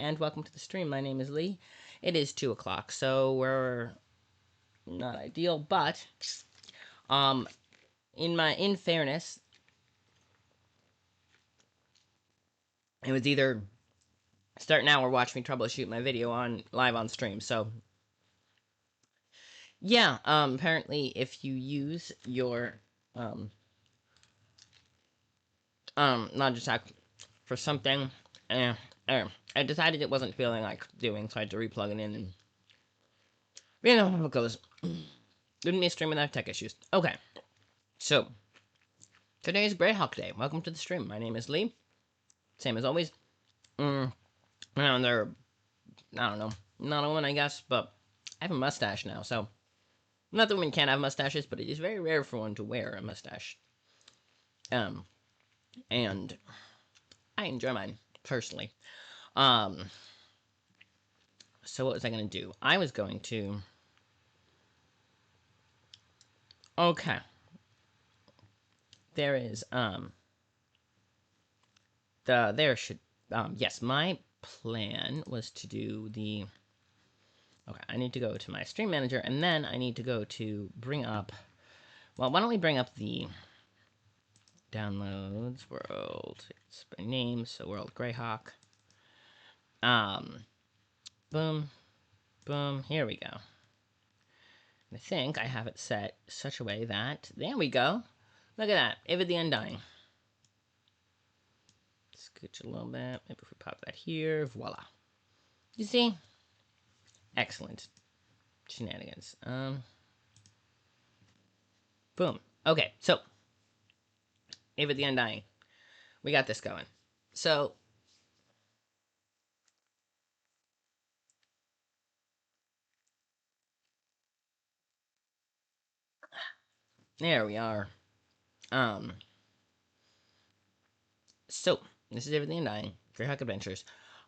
and welcome to the stream. My name is Lee. It is 2 o'clock, so we're not ideal, but um, in fairness, it was either start now or watch me troubleshoot my video on live on stream. So yeah, apparently if you use your um Logitech for something, eh, I decided it wasn't feeling like doing, so I had to replug it in, and you know how it goes. Didn't be a stream without tech issues. Okay, so today is Greyhawk Day. Welcome to the stream. My name is Lee. Same as always. And they're, I don't know, not a woman, I guess, but I have a mustache now, so not that women can't have mustaches, but it is very rare for one to wear a mustache. Um, and I enjoy mine personally. Um, so what was I going to do? I was going to. Okay. There is yes, my plan was to do the. Okay, I need to go to my stream manager, and then I need to go to bring up. Well, why don't we bring up the downloads world? It's by name, so world Greyhawk. Boom, boom. Here we go. I think I have it set such a way that there we go. Look at that, Ava the Undying. Scooch a little bit. Maybe if we pop that here, voila. You see? Excellent. Shenanigans. Boom. Okay, so Ava the Undying. We got this going. So there we are. So this is Ava the Undying. Greyhawk Adventures.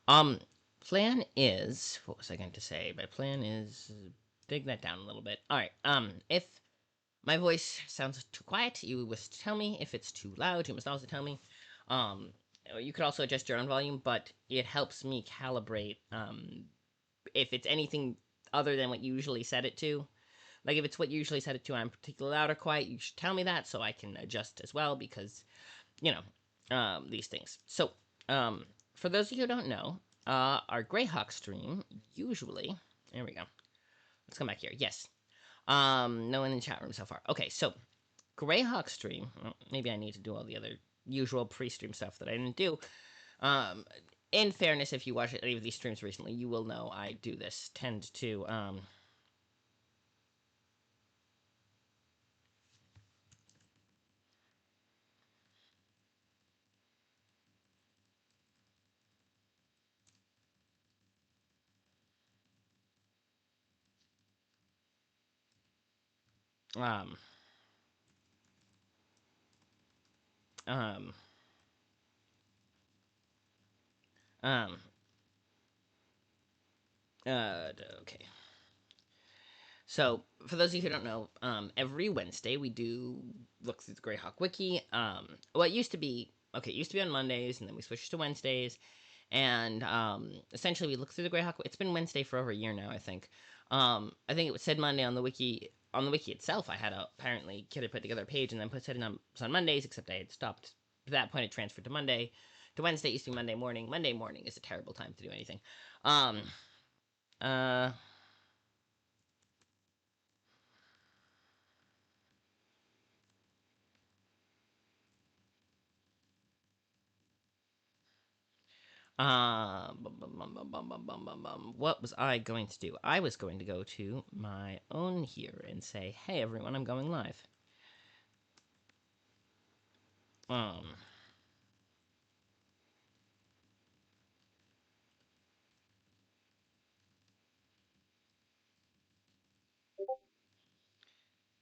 Plan is, what was I going to say? My plan is, dig that down a little bit. All right. If my voice sounds too quiet, you must tell me. If it's too loud, you must also tell me. Um, you could also adjust your own volume, but it helps me calibrate. If it's anything other than what you usually set it to, like if it's what you usually set it to, I'm particularly loud or quiet. You should tell me that so I can adjust as well, because you know, these things. So, for those of you who don't know, our Greyhawk stream usually. There we go. Let's come back here. Yes. No one in the chat room so far. Okay, so Greyhawk stream. Well, maybe I need to do all the other usual pre-stream stuff that I didn't do. Um, in fairness, if you watch any of these streams recently, you will know I do this. Tend to um um um okay. So, for those of you who don't know, every Wednesday we do look through the Greyhawk wiki. Well, it used to be okay. It used to be on Mondays, and then we switched to Wednesdays. And essentially, we look through the Greyhawk. It's been Wednesday for over a year now, I think. I think it said Monday on the wiki. On the wiki itself, I had apparently kid had put together a page and then put it on Mondays. Except I had stopped. At that point, it transferred to Monday. To Wednesday, it used to be Monday morning. Monday morning is a terrible time to do anything. Um, uh, what was I going to do? I was going to go to my own here and say, "Hey everyone, I'm going live." Um,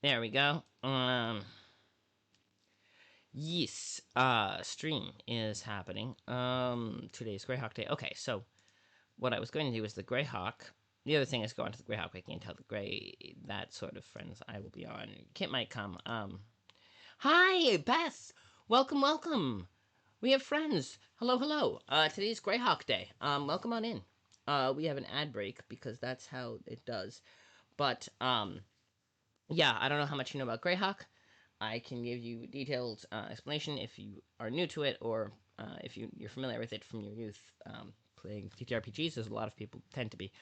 there we go. Yes. Stream is happening. Today's Greyhawk Day. Okay, so what I was going to do is the Greyhawk. The other thing is go onto the Greyhawk wiki and tell the that sort of friends I will be on. Kit might come. Hi, Beth. Welcome, welcome. We have friends. Hello, hello. Today's Greyhawk Day. Welcome on in. We have an ad break because that's how it does. But yeah, I don't know how much you know about Greyhawk. I can give you detailed explanation if you are new to it, or if you're familiar with it from your youth playing TTRPGs. As a lot of people tend to be.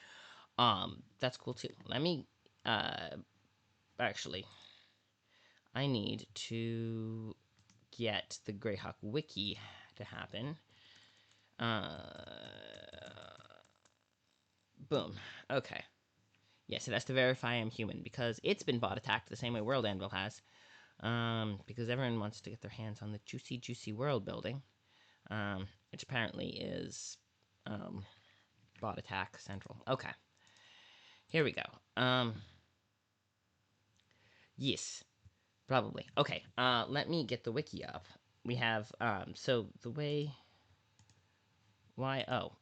That's cool too. Let me actually. I need to get the Greyhawk wiki to happen. Boom. Okay. Yes, it has to verify I'm human because it's been bot attacked the same way World Anvil has. Because everyone wants to get their hands on the juicy, juicy world building, which apparently is bot attack central. Okay. Here we go. Yes, probably. Okay. Let me get the wiki up. We have so the way. Why? Oh,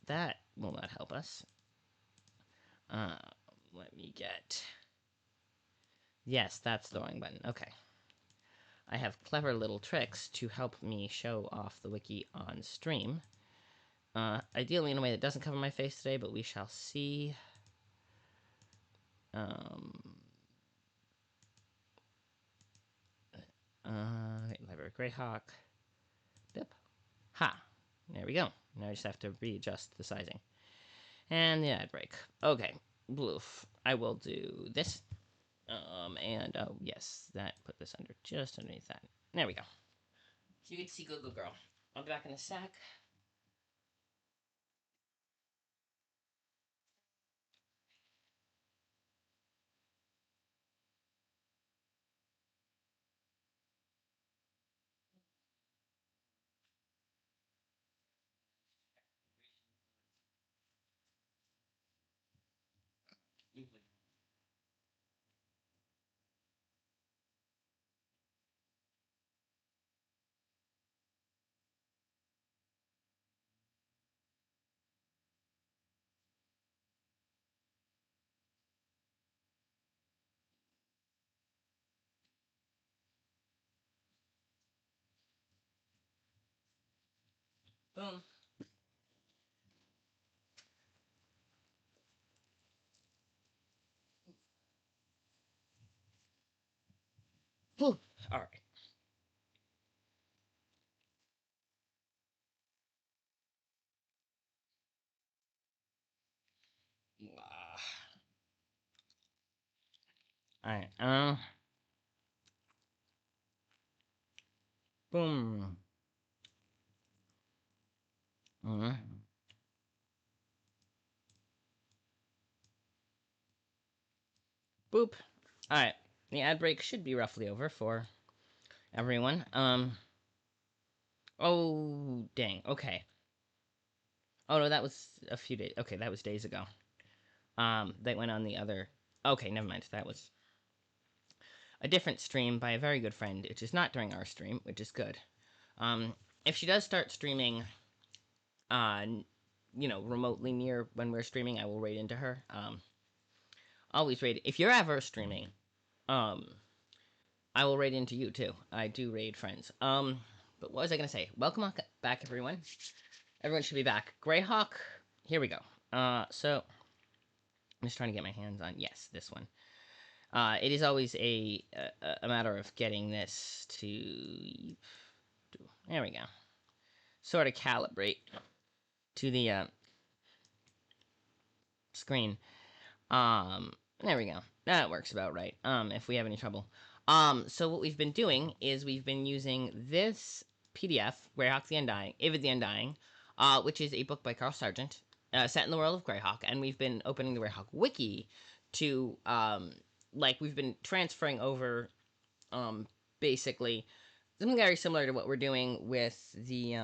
that will not help us. Uh, Let me get. Yes, that's the wrong button. Okay. I have clever little tricks to help me show off the wiki on stream. Ideally in a way that doesn't cover my face today, but we shall see. Library Greyhawk. Bip. Ha. There we go. Now I just have to readjust the sizing. And the ad break. Okay. Bloof. I will do this. And oh yes, that put this under just underneath that. There we go. So you can see Google Girl. I'll be back in a sec. Boom. All right. All right. Boom. Mm. Boop. All right. The ad break should be roughly over for everyone. Oh, dang. Okay. Oh no, that was a few days. Okay, that was days ago. That went on the other. Okay, never mind. That was a different stream by a very good friend, which is not during our stream, which is good. If she does start streaming, uh, remotely near when we're streaming, I will raid into her. Always raid. If you're ever streaming, um, I will raid into you too. I do raid friends. But what was I gonna say? Welcome back, everyone. Everyone should be back. Greyhawk. Here we go. So I'm just trying to get my hands on. Yes, this one. It is always a matter of getting this to. There we go. Sort of calibrate to the screen. There we go. That works about right. If we have any trouble. So what we've been doing is we've been using this PDF, Greyhawk the Undying, Ivid the Undying, which is a book by Carl Sargent, set in the world of Greyhawk, and we've been opening the Greyhawk wiki to, we've been transferring over, basically, something very similar to what we're doing with the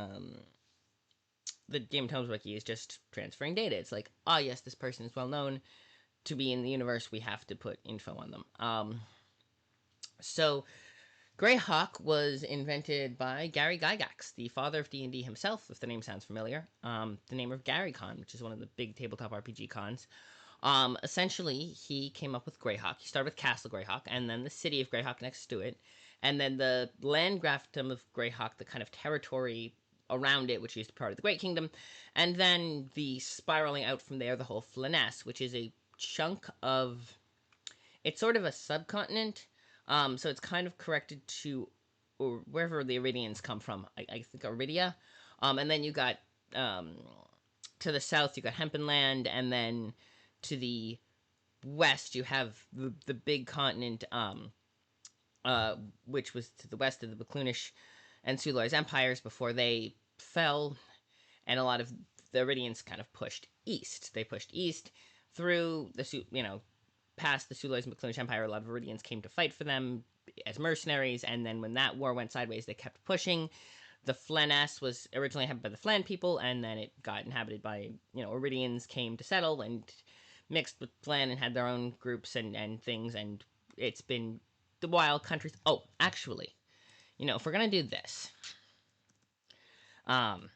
Game of Thrones wiki is just transferring data. It's like, yes, this person is well known to be in the universe, we have to put info on them. So Greyhawk was invented by Gary Gygax, the father of D&D himself, if the name sounds familiar. The name of GaryCon, which is one of the big tabletop RPG cons. Essentially, he came up with Greyhawk. He started with Castle Greyhawk, and then the city of Greyhawk next to it. and then the Landgrafdom of Greyhawk, the kind of territory around it, which is part of the Great Kingdom, and then the spiraling out from there, the whole Flanaess, which is a chunk of. It's sort of a subcontinent, so it's kind of corrected to or wherever the Iridians come from. I think Iridia, and then you got to the south you got Hempenland, and then to the west you have the big continent, which was to the west of the Baclunish and Sulor's empires before they fell, and a lot of the Iridians kind of pushed east. They pushed east through the past the Sulor's and Baclunish Empire. A lot of Iridians came to fight for them as mercenaries, and then when that war went sideways, they kept pushing. The Flanaess was originally inhabited by the Flan people, and then it got inhabited by, Iridians came to settle and mixed with Flan and had their own groups and things, and it's been the wild countries. Oh, actually, if we're gonna do this, um,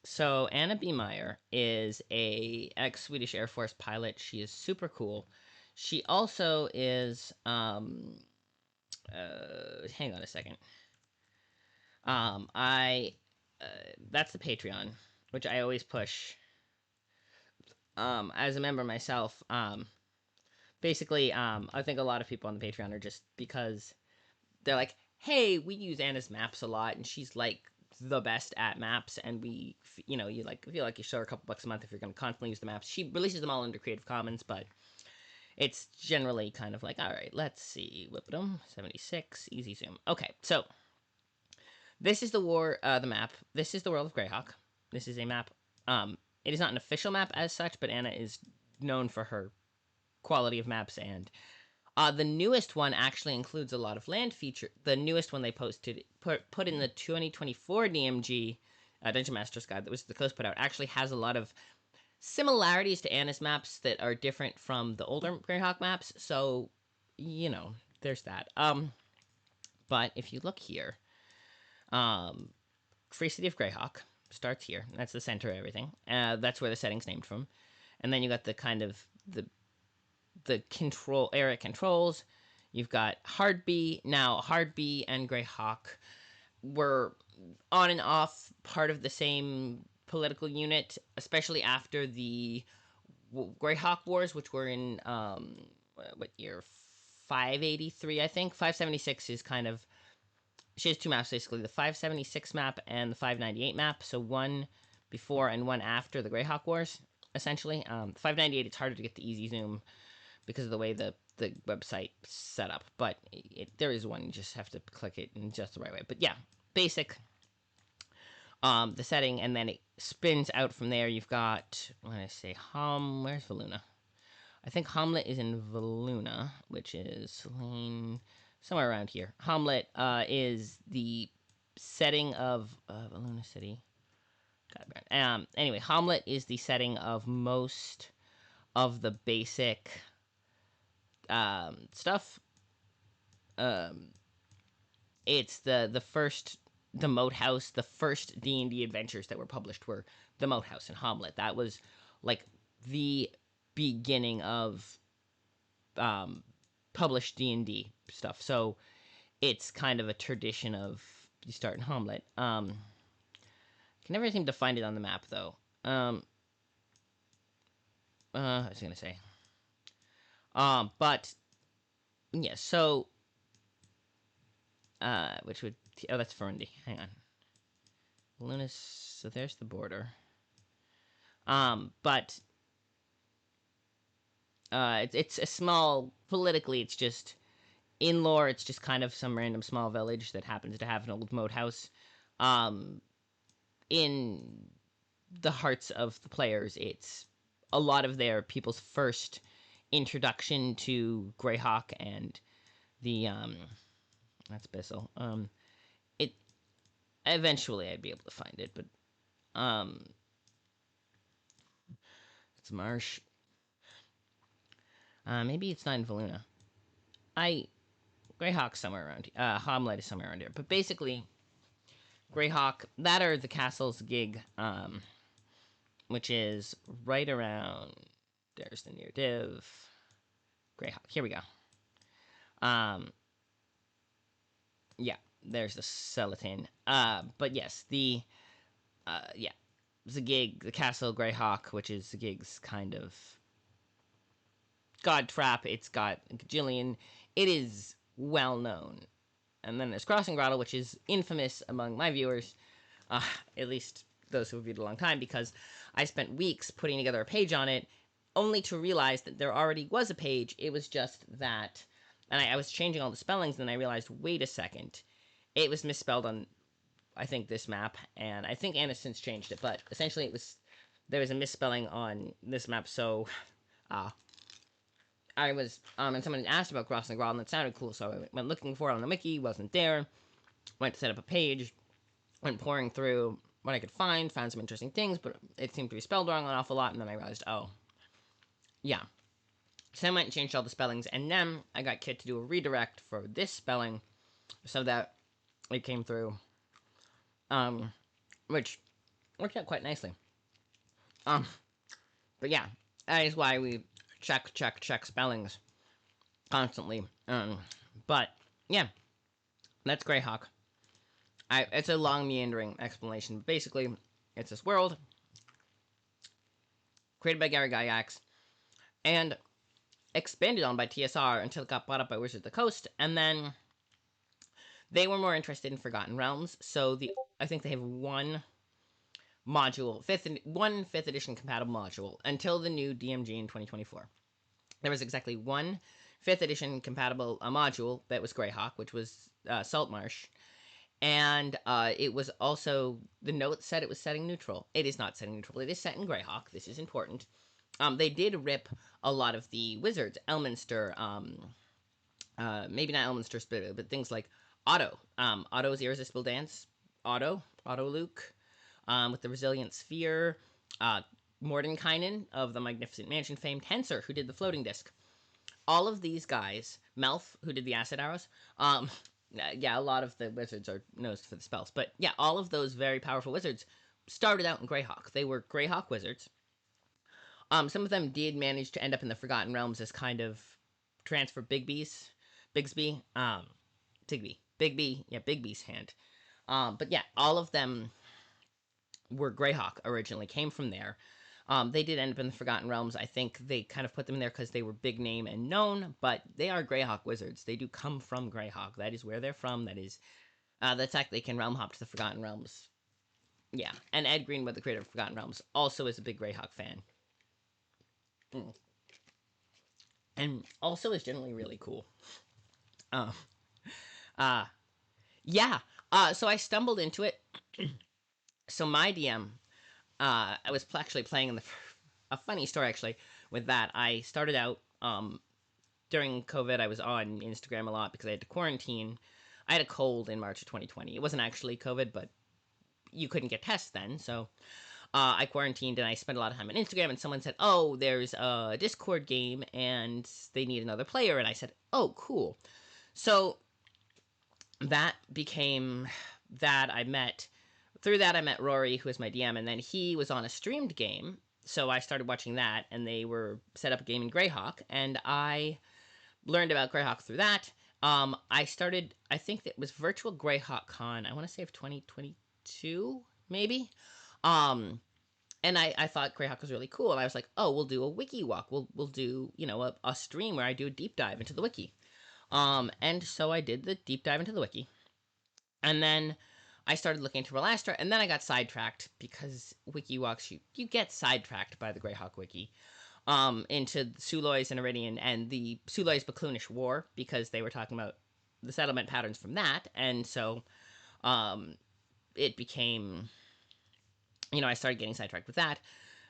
so Anna B. Meyer is a ex-Swedish Air Force pilot. She is super cool. She also is, hang on a second. I that's the Patreon, which I always push. As a member myself, basically, I think a lot of people on the Patreon are just because they're like, hey, we use Anna's maps a lot, and she's like the best at maps, and we, you like feel like you show her a couple bucks a month if you're going to constantly use the maps. She releases them all under Creative Commons, but it's generally kind of like, all right, let's see, whip them 76, easy zoom. Okay, so this is the map. This is the world of Greyhawk. This is a map. It is not an official map as such, but Anna is known for her quality of maps, and the newest one actually includes a lot of land feature. The newest one they posted, put in the 2024 DMG Dungeon Master's Guide, that was the close put out, actually has a lot of similarities to Anna's maps that are different from the older Greyhawk maps. So, there's that. But if you look here, Free City of Greyhawk starts here. That's the center of everything. That's where the setting's named from. And then you got the kind of the control area controls. You've got Hardby. Now, Hardby and Greyhawk were on and off part of the same political unit, especially after the Greyhawk Wars, which were in what year? 583, I think. 576 is kind of. She has two maps, basically, the 576 map and the 598 map, so one before and one after the Greyhawk Wars, essentially. 598, it's harder to get the easy zoom because of the way the website set up, but there is one, you just have to click it in just the right way. But yeah, basic, the setting, and then it spins out from there. You've got, when I say where's Valuna? I think Hamlet is in Valuna, which is somewhere around here. Hamlet is the setting of Valuna City. Anyway, Hamlet is the setting of most of the basic stuff. It's the first, the Moat House, the first D&D adventures that were published were the Moat House and Hamlet. That was like the beginning of published D&D stuff. So it's kind of a tradition of you start in Hamlet. I can never seem to find it on the map though. I was gonna say. But yeah, so which would that's Ferndi. Hang on. Lunas, so there's the border. But it's a small, politically, it's just in lore, it's just kind of some random small village that happens to have an old moat house. In the hearts of the players, it's a lot of their people's first introduction to Greyhawk and the that's Bissell. It eventually I'd be able to find it, but it's marsh. Maybe it's not in Valuna. Greyhawk's somewhere around here. Hamlet is somewhere around here. But basically, Greyhawk, that are the castle's gig, which is right around. There's the near div. Greyhawk. Here we go. Yeah, there's the Celadon. But yes, yeah, the Castle Greyhawk, which is Zigig's kind of god trap. It's got a gajillion. It is well known. And then there's Crossing Grottle, which is infamous among my viewers, uh, at least those who have viewed it a long time, because I spent weeks putting together a page on it, only to realize that there already was a page. It was just that, and I was changing all the spellings, and then I realized, wait a second, it was misspelled on, I think, this map, and I think Anna's since changed it, but essentially there was a misspelling on this map, so uh, I was, and someone asked about Crossing the Grottle, and it sounded cool, so I went looking for it on the wiki, wasn't there, went to set up a page, went pouring through what I could find, found some interesting things, but it seemed to be spelled wrong an awful lot, and then I realized, oh, yeah. So I went and changed all the spellings, and then I got Kit to do a redirect for this spelling, so that it came through, which worked out quite nicely. Um, but yeah, that is why we check spellings constantly. But yeah, that's Greyhawk. It's a long meandering explanation, but basically, it's this world created by Gary Gygax and expanded on by TSR until it got bought up by Wizards of the Coast, and then they were more interested in Forgotten Realms. So I think they have one fifth edition compatible module until the new DMG in 2024. There was exactly one 5th edition compatible module that was Greyhawk, which was Saltmarsh. And it was also, the note said it was setting neutral. It is not setting neutral. It is set in Greyhawk. This is important. They did rip a lot of the wizards, Elminster, maybe not Elminster specifically, but things like Otto, Otto's Irresistible Dance, Otto Luke, with the Resilient Sphere, Mordenkainen of the Magnificent Mansion fame, Tensor, who did the floating disc. All of these guys, Melf, who did the acid arrows, yeah, a lot of the wizards are known for the spells, but yeah, all of those very powerful wizards started out in Greyhawk. They were Greyhawk wizards. Some of them did manage to end up in the Forgotten Realms as kind of transfer Bigsby, Bigby's hand. But yeah, all of them were Greyhawk originally, came from there. They did end up in the Forgotten Realms. I think they kind of put them in there because they were big name and known, but they are Greyhawk wizards. They do come from Greyhawk. That is where they're from. That is the fact they can realm hop to the Forgotten Realms. Yeah, and Ed Greenwood, the creator of Forgotten Realms, also is a big Greyhawk fan. Mm. And also is generally really cool. Uh, uh, yeah. So I stumbled into it. So my DM, I was actually playing in a funny story actually with that. I started out during COVID. I was on Instagram a lot because I had to quarantine. I had a cold in March of 2020. It wasn't actually COVID, but you couldn't get tests then, so I quarantined and I spent a lot of time on Instagram. And someone said, "Oh, there's a Discord game and they need another player." And I said, "Oh, cool." So that became that I met through that I met Rory, who is my DM, and then he was on a streamed game. So I started watching that, and they were set up a game in Greyhawk, and I learned about Greyhawk through that. I started, I think it was Virtual Greyhawk Con, I want to say of 2022, maybe. And I thought Greyhawk was really cool, and I was like, oh, we'll do a wiki walk. We'll do, a stream where I do a deep dive into the wiki. And so I did the deep dive into the wiki. And then I started looking into Relastra, and then I got sidetracked because wiki walks, you get sidetracked by the Greyhawk wiki. Into Sulois and Iridian and the Sulois Bakloonish War, because they were talking about the settlement patterns from that, and so it became, I started getting sidetracked with that.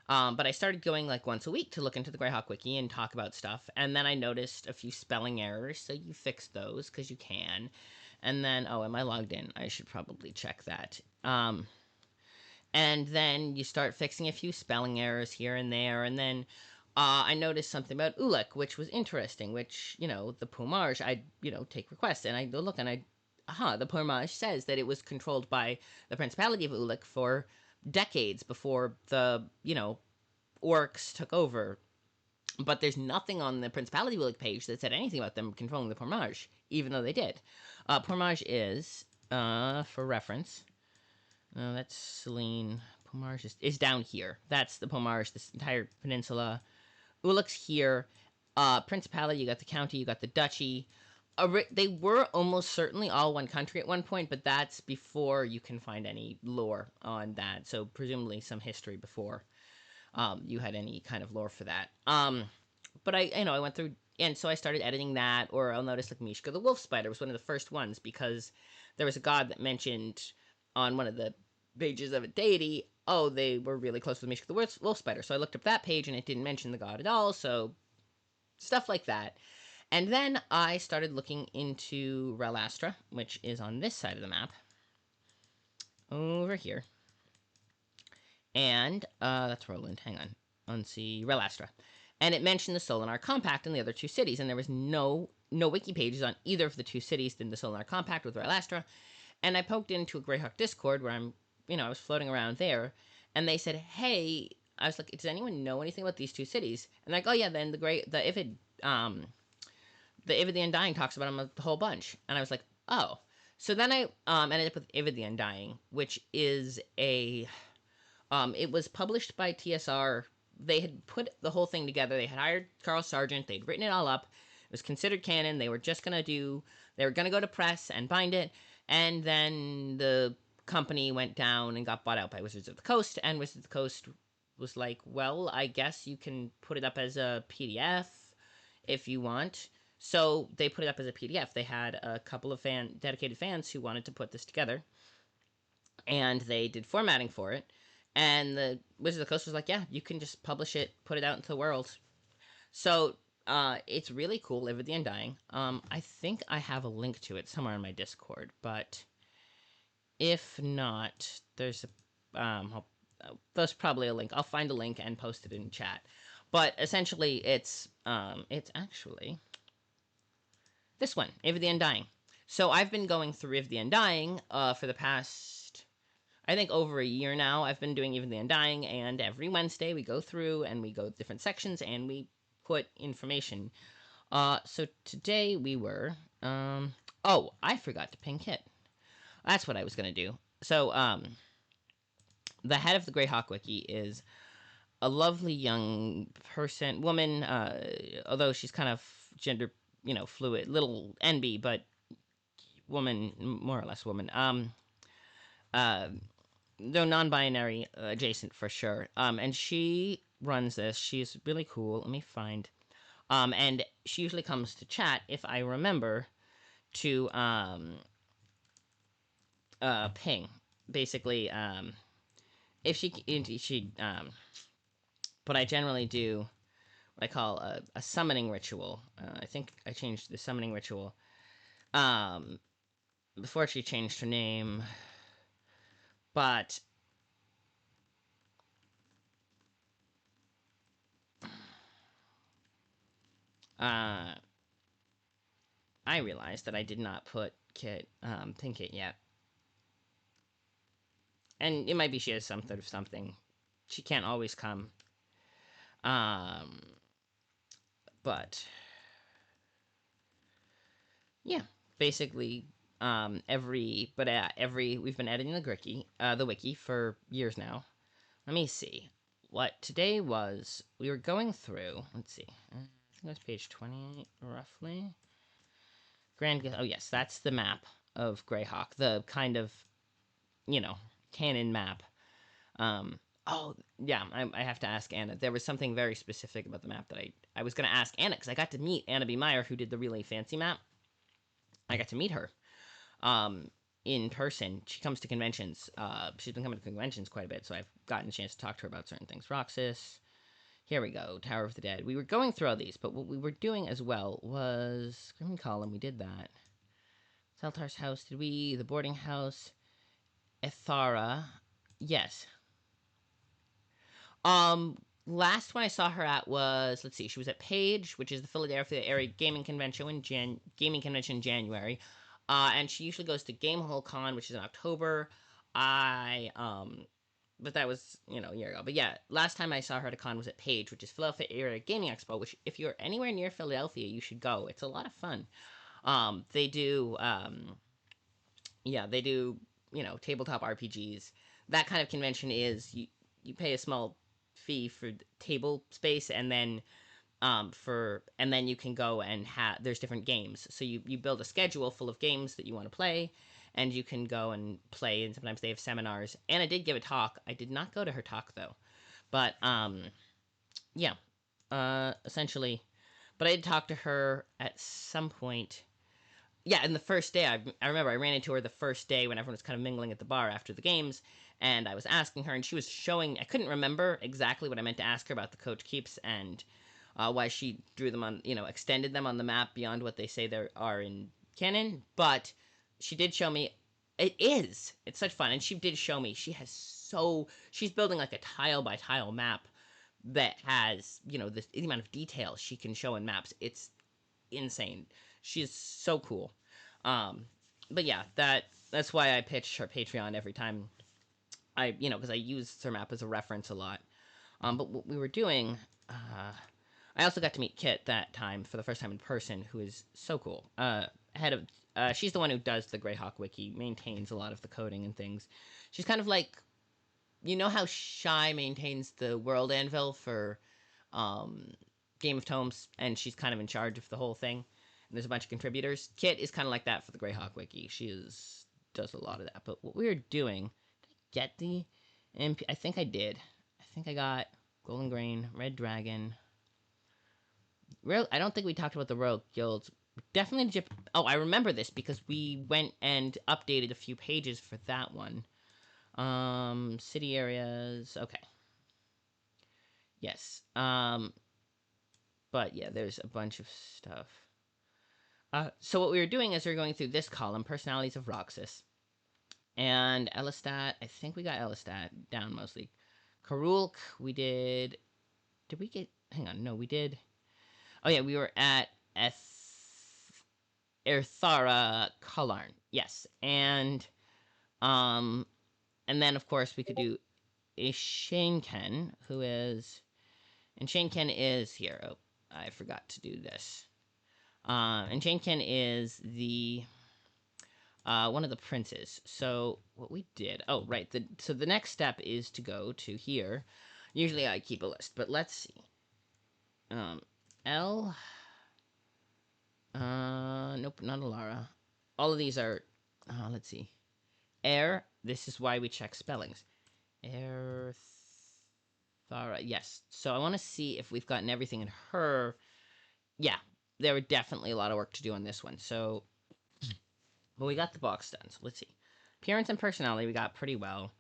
But I started going like once a week to look into the Greyhawk wiki and talk about stuff, and then I noticed a few spelling errors, so you fix those because you can. And then, oh, am I logged in? I should probably check that. And then you start fixing a few spelling errors here and there, and then I noticed something about Ulek, which was interesting, which, the Pomage, I, take requests, and I go look, and the Pomage says that it was controlled by the Principality of Ulek for decades before the, orcs took over But there's nothing on the Principality Wiki page that said anything about them controlling the Pormage, even though they did. Pormage is, for reference, that's Celine. Pormage is down here. That's the Pormage, this entire peninsula. Uluk's here. Principality, you got the county, you got the duchy. They were almost certainly all one country at one point, but that's before you can find any lore on that. So presumably some history before you had any kind of lore for that. But I went through, and so I started editing that. Or I'll notice like Mishka the wolf spider was one of the first ones, because there was a god that mentioned on one of the pages of a deity, oh, they were really close with Mishka the wolf spider. So I looked up that page and it didn't mention the god at all. So stuff like that. And then I started looking into Relastra, which is on this side of the map, over here. And that's Roland. Hang on. Unsee Relastra. And it mentioned the Solinar Compact and the other two cities, and there was no wiki pages on either of the two cities than the Solinar Compact with Relastra. And I poked into a Greyhawk Discord where I was floating around there, and they said, hey, I was like, does anyone know anything about these two cities? And they're like, oh yeah, then the Ivid the Undying talks about them a whole bunch. And I was like, oh. So then I ended up with Ivid the Undying, which is it was published by TSR. They had put the whole thing together. They had hired Carl Sargent. They'd written it all up. It was considered canon. They were going to go to press and bind it. And then the company went down and got bought out by Wizards of the Coast. And Wizards of the Coast was like, well, I guess you can put it up as a PDF if you want. So they put it up as a PDF. They had a couple of dedicated fans who wanted to put this together. And they did formatting for it. And the Wizard of the Coast was like, yeah, you can just publish it, put it out into the world. So it's really cool, Live with the Undying. I think I have a link to it somewhere in my Discord, but if not, there's probably a link. I'll find a link and post it in chat. But essentially, it's actually this one, Eve of the Undying. So I've been going through Eve of the Undying for the past, I think, over a year now. I've been doing Eve of the Undying, and every Wednesday we go through and we go different sections and we put information. So today we were, oh, I forgot to ping Kit. That's what I was going to do. So, the head of the Greyhawk Wiki is a lovely young woman, although she's kind of gender, fluid, little NB, but woman, more or less woman. Though non-binary adjacent for sure. And she runs this. She's really cool. Let me find. And she usually comes to chat if I remember to ping. Basically, if she but I generally do what I call a summoning ritual. I think I changed the summoning ritual before she changed her name, but I realized that I did not put pin Kit yet. And it might be she has something. She can't always come. But yeah, basically, we've been editing the wiki for years now. Let me see. What today was, we were going through, let's see, I think it was page 28, roughly. Oh yes, that's the map of Greyhawk, the kind of, canon map. Oh, yeah, I have to ask Anna. There was something very specific about the map that I was going to ask Anna, because I got to meet Anna B. Meyer, who did the really fancy map. I got to meet her in person. She comes to conventions. She's been coming to conventions quite a bit, so I've gotten a chance to talk to her about certain things. Roxas. Here we go. Tower of the Dead. We were going through all these, but what we were doing as well was Screaming Column. We did that. Zeltar's house. Did we? The boarding house. Ethara. Yes. Last one I saw her at was, let's see, she was at Page, which is the Philadelphia area gaming convention in January. And she usually goes to Gamehole Con, which is in October. but that was, a year ago. But yeah, last time I saw her at a con was at Page, which is Philadelphia Area Gaming Expo, which if you're anywhere near Philadelphia, you should go. It's a lot of fun. They do, yeah, they do, tabletop RPGs. That kind of convention is you pay a small fee for table space, and then and then you can go and have there's different games. So you build a schedule full of games that you want to play, and you can go and play. And sometimes they have seminars. And I did give a talk. I did not go to her talk though, but yeah, essentially. But I did talk to her at some point. Yeah, and the first day, I remember I ran into her the first day when everyone was kind of mingling at the bar after the games, and I was asking her, and she was showing. I couldn't remember exactly what I meant to ask her about the coach keeps and why she drew them on, extended them on the map beyond what they say there are in canon, but she did show me. It is. It's such fun, and she did show me. She's building like a tile by tile map that has the amount of detail she can show in maps. It's insane. She's so cool. Um, but yeah, that's why I pitch her Patreon every time because I use her map as a reference a lot. But what we were doing, I also got to meet Kit that time for the first time in person, who is so cool. Head of, she's the one who does the Greyhawk wiki, maintains a lot of the coding and things. She's kind of like, how Shy maintains the World Anvil for um, Game of Tomes, and she's kind of in charge of the whole thing. And there's a bunch of contributors. Kit is kind of like that for the Greyhawk wiki. Does a lot of that. But what we were doing, did I get the MP? I think I did. I think I got Golden Grain, Red Dragon. I don't think we talked about the Royal Guilds. Definitely. Oh, I remember this because we went and updated a few pages for that one. City areas. Okay. Yes. But yeah, there's a bunch of stuff. So what we were doing is we were going through this column, personalities of Roxas, and Elistat. I think we got Elistat down mostly. Karulk, we did. Did we get? Hang on, no, we did. Oh yeah, we were at Erthara Kalarn. Yes, um, and then of course we could do Ishanken, who is, and Shanken is here. Oh, I forgot to do this. And Shanken is the one of the princes. So what we did? Oh, right. So the next step is to go to here. Usually I keep a list, but let's see. L. Nope, not Alara. All of these are. Let's see. Air. This is why we check spellings. Air. Thara. Yes. So I want to see if we've gotten everything in her. Yeah, there were definitely a lot of work to do on this one. So, well, we got the box done. So let's see. Appearance and personality we got pretty well.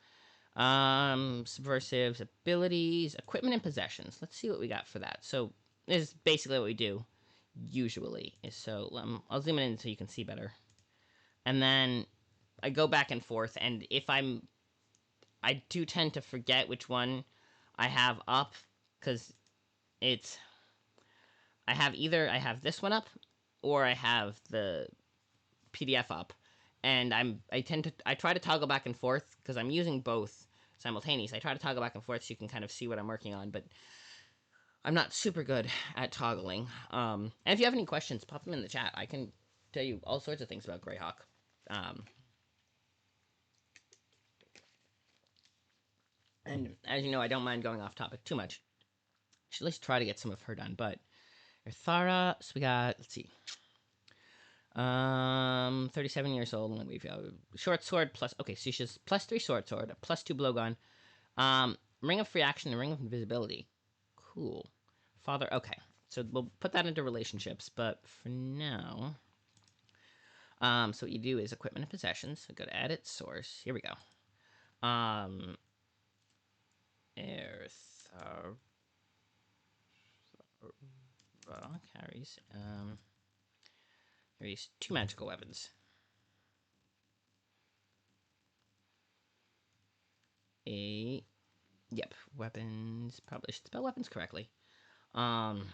Subversives, abilities, equipment, and possessions. Let's see what we got for that. So this is basically what we do usually. So I'll zoom in so you can see better. And then I go back and forth, and I do tend to forget which one I have up because it's I have this one up or I have the PDF up, and I try to toggle back and forth because I'm using both simultaneously. I try to toggle back and forth so you can kind of see what I'm working on, but I'm not super good at toggling. And if you have any questions, pop them in the chat. I can tell you all sorts of things about Greyhawk. And as you know, I don't mind going off topic too much. I should at least try to get some of her done. But Thara, so we got, let's see. 37 years old, and we've short sword plus. Okay, so she's +3 short sword, +2 blowgun, ring of free action, and ring of invisibility. Cool. Father. Okay, so we'll put that into relationships, but for now, so what you do is equipment and possessions. So go to edit source. Here we go. Earth. Carries. Carries 2 magical weapons. Yep, weapons. Probably should spell weapons correctly. And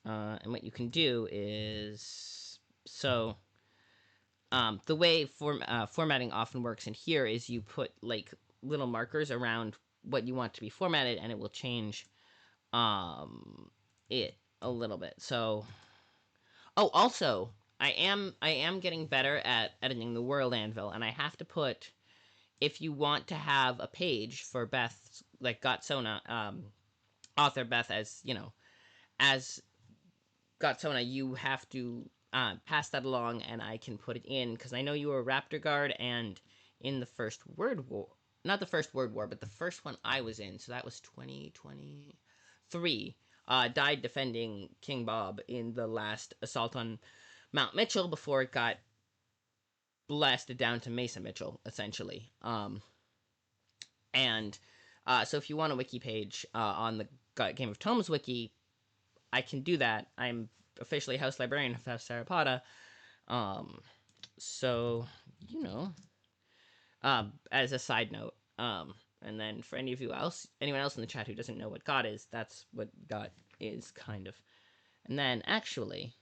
what you can do is the way formatting often works in here is you put like little markers around what you want to be formatted, and it will change it a little bit. So, oh, also, I am getting better at editing the world anvil, and I have to put, if you want to have a page for Beth's, like Gotsona, author Beth, as as Gotsona, you have to pass that along, and I can put it in because I know you were a Raptor Guard, and in the first Word War, not the first Word War, but the first one I was in, so that was 2023. Died defending King Bob in the last assault on Mount Mitchell before it got blasted down to Mesa Mitchell, essentially. And so if you want a wiki page on the Game of Tomes wiki, I can do that. I'm officially House Librarian of House Sarapata. Um, so, you know, as a side note, and then for anyone else in the chat who doesn't know what God is, that's what God is, kind of. And then, actually,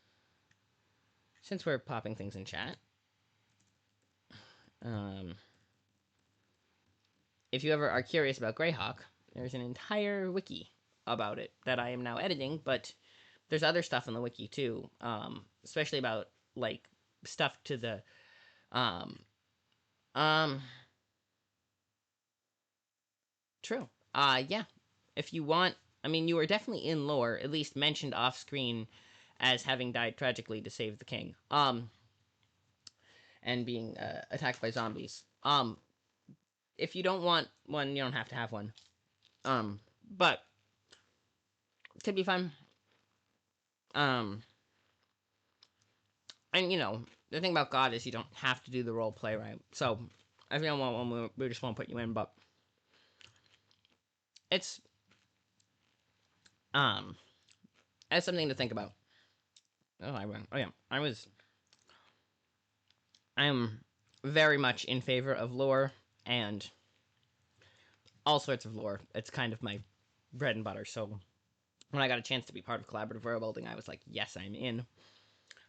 since we're popping things in chat, um, if you ever are curious about Greyhawk, there's an entire wiki about it that I am now editing, but there's other stuff in the wiki too, especially about like stuff to the um um true. Yeah. If you want, I mean, you were definitely in lore, at least mentioned off screen as having died tragically to save the king. And being attacked by zombies. If you don't want one, you don't have to have one. But it could be fun. Um, and the thing about God is you don't have to do the role play, right? So if you don't want one, we just won't put you in. But it's um, as something to think about. Oh, I went. Oh yeah, I'm very much in favor of lore and all sorts of lore. It's kind of my bread and butter. So when I got a chance to be part of collaborative world building, I was like, yes, I'm in.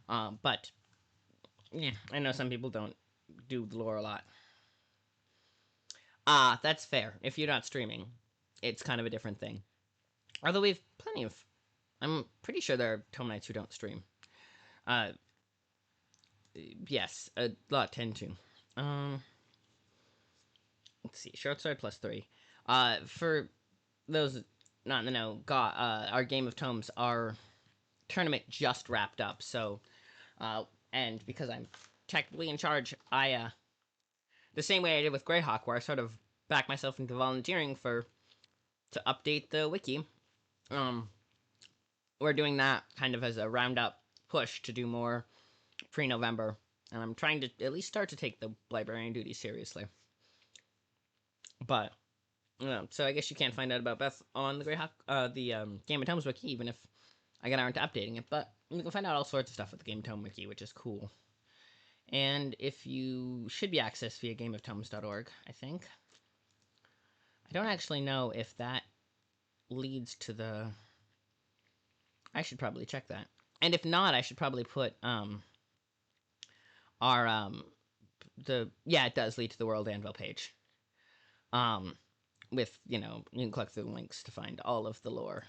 But yeah, I know some people don't do the lore a lot. That's fair. If you're not streaming, it's kind of a different thing. Although we've plenty of, I'm pretty sure there are Tome Knights who don't stream. Uh, yes, a lot tend to. Let's see, short sword +3. For those not in the know, our Game of Tomes, our tournament just wrapped up. So, and because I'm technically in charge, the same way I did with Greyhawk, where I sort of backed myself into volunteering to update the wiki. We're doing that kind of as a roundup push to do more pre-November, and I'm trying to at least start to take the librarian duty seriously. But so I guess you can't find out about Beth on the Greyhawk, the Game of Tomes wiki, even if I get around to updating it. But you can find out all sorts of stuff with the Game of Tome wiki, which is cool. And if you should be accessed via gameoftomes.org, I think. I don't actually know if that leads to the. I should probably check that. And if not, I should probably put our it does lead to the World Anvil page. With you can click through the links to find all of the lore.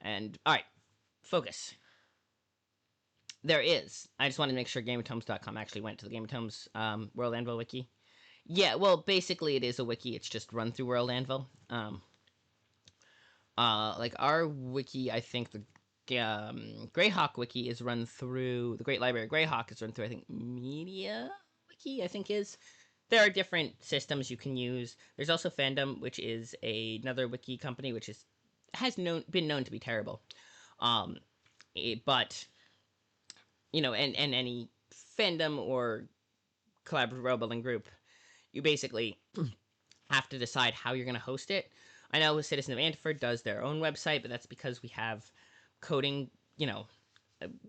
And all right, focus. There is. I just wanted to make sure GameOfTomes.com actually went to the Game of Tomes World Anvil wiki. Yeah, well, basically it is a wiki. It's just run through World Anvil. Like our wiki, I think the Greyhawk wiki is run through the Great Library. Greyhawk is run through, I think, Media Wiki. I think is. There are different systems you can use. There's also Fandom, which is another wiki company, which has been known to be terrible. But and any fandom or collaborative world building group, you basically have to decide how you're going to host it. I know Citizen of Antford does their own website, but that's because we have coding, a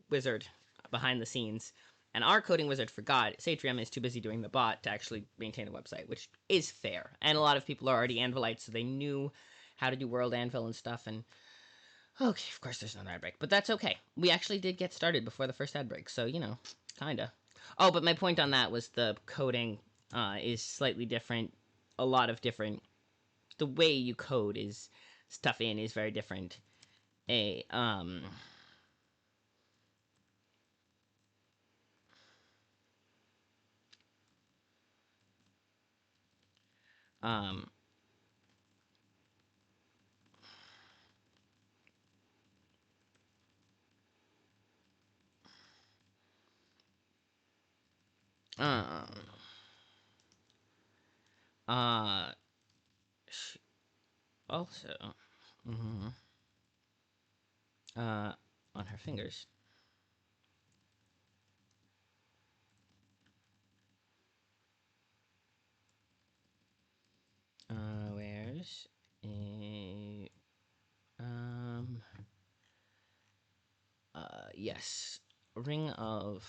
wizard behind the scenes. And our coding wizard for God, Satrium, is too busy doing the bot to actually maintain the website, which is fair. And a lot of people are already Anvilites, so they knew how to do World Anvil and stuff. And okay, of course there's another ad break, but that's okay. We actually did get started before the first ad break, so kinda. Oh, but my point on that was the coding is slightly different. A lot of different. The way you code is stuff in is very different. A um uh uh also mhm, uh on her fingers. Wears a yes, ring of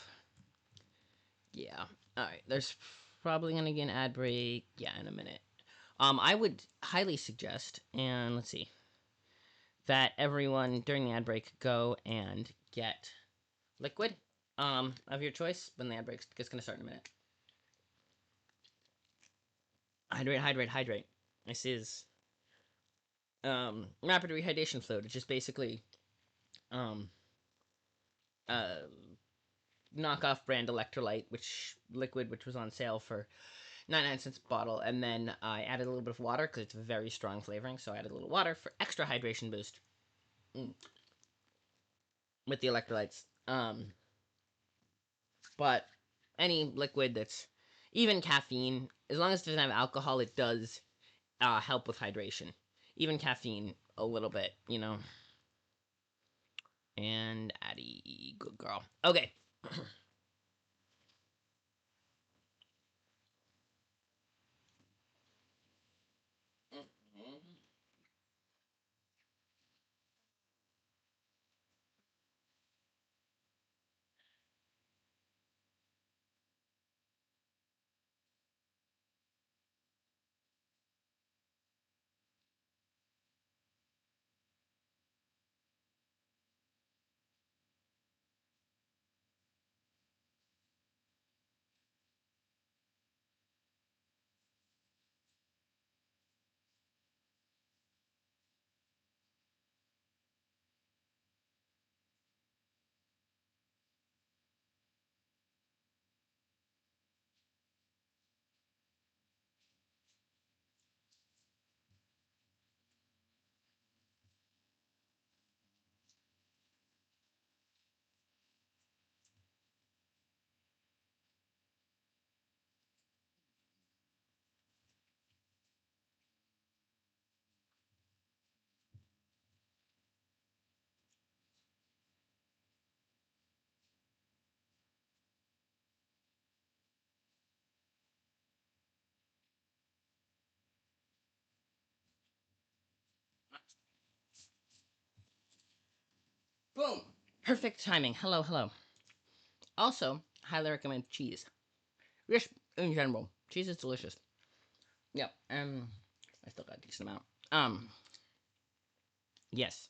yeah. All right, there's probably gonna be an ad break. Yeah, in a minute. I would highly suggest, and let's see, that everyone during the ad break go and get liquid, of your choice when the ad break is gonna start in a minute. Hydrate, hydrate, hydrate. This is rapid rehydration fluid. It's just basically um uh knockoff brand electrolyte, which liquid, which was on sale for 99 cents a bottle, and then I added a little bit of water because it's a very strong flavoring. So I added a little water for extra hydration boost with the electrolytes. But any liquid that's even caffeine, as long as it doesn't have alcohol, it does help with hydration. Even caffeine, a little bit, you know. And Addie, good girl. Okay. Boom. Perfect timing. Hello, hello. Also, highly recommend cheese. Just in general, cheese is delicious. Yep. I still got a decent amount. Yes,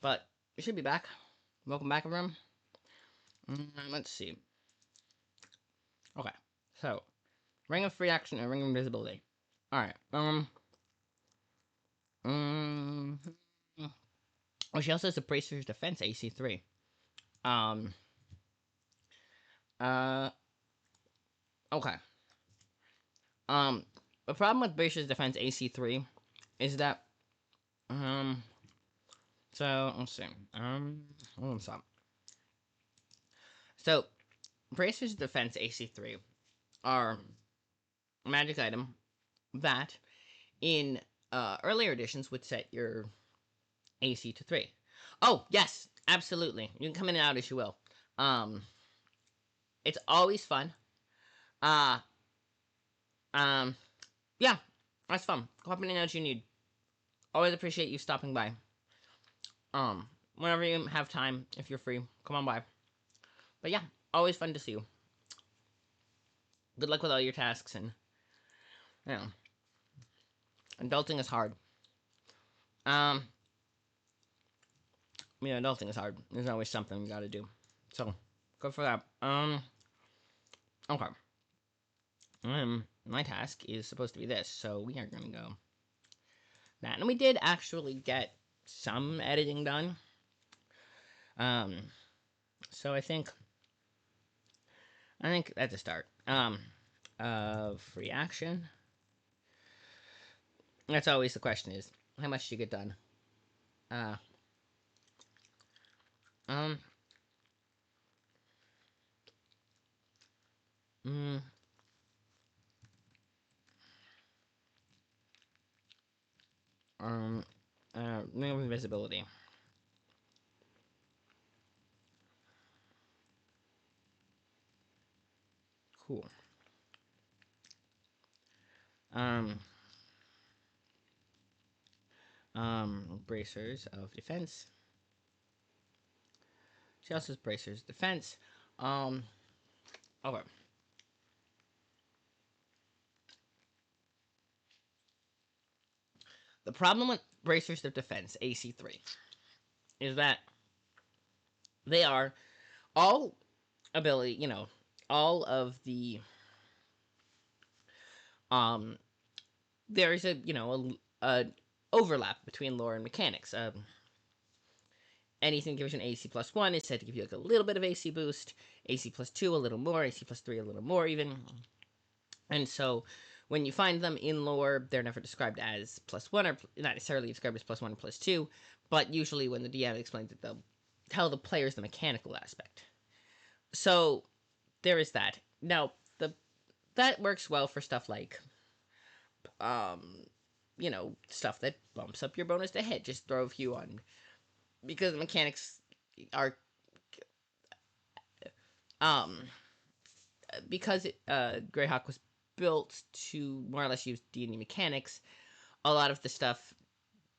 but we should be back. Welcome back, everyone. Let's see. Okay, so ring of free action and ring of invisibility. All right. Um. Oh, she also has a bracer's defense AC3. Um. Uh. Okay. Um. The problem with bracer's defense AC3 is that So let's see. Hold on, stop. So bracer's defense AC3 are a magic item that in earlier editions would set your AC to 3. Oh, yes, absolutely. You can come in and out as you will. Um, it's always fun. Uh, um, yeah, that's fun. Come in and out as you need. Always appreciate you stopping by. Whenever you have time, if you're free, come on by. But yeah, always fun to see you. Good luck with all your tasks, and you know, adulting is hard. Um, adulting is hard. There's always something you gotta do. So, good for that. Okay. My task is supposed to be this, so we are going to go that. And we did actually get some editing done. So I think that's a start. Free action. That's always the question: is how much do you get done? Uh, um, mm, um, ring of invisibility. Cool. Um, bracers of defense. She also has bracers defense. Um, okay. The problem with bracers of defense AC3 is that they are all ability. All of the um. There's a overlap between lore and mechanics. Anything gives you an AC plus 1 is said to give you like a little bit of AC boost. AC plus 2 a little more. AC plus 3 a little more even. And so when you find them in lore, they're never described as plus 1 or not necessarily described as plus 1 or plus 2. But usually when the DM explains it, they'll tell the players the mechanical aspect. So there is that. Now that works well for stuff like um stuff that bumps up your bonus to hit. Just throw a few on because the mechanics are um because Greyhawk was built to more or less use D&D mechanics. A lot of the stuff,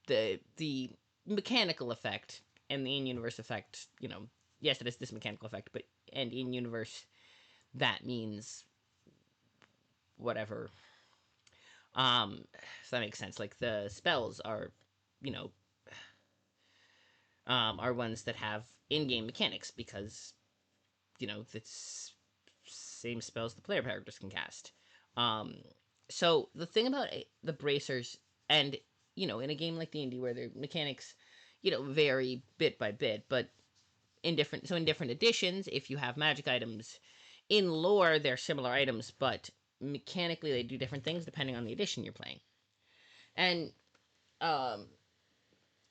the mechanical effect and the in-universe effect, yes, it is this mechanical effect, but and in-universe that means whatever. So that makes sense. Like the spells are, you know, are ones that have in-game mechanics because it's same spells the player characters can cast. Um, so the thing about the bracers, and in a game like D&D where their mechanics, vary bit by bit, but in different editions, if you have magic items in lore, they're similar items, but mechanically they do different things depending on the edition you're playing. And um,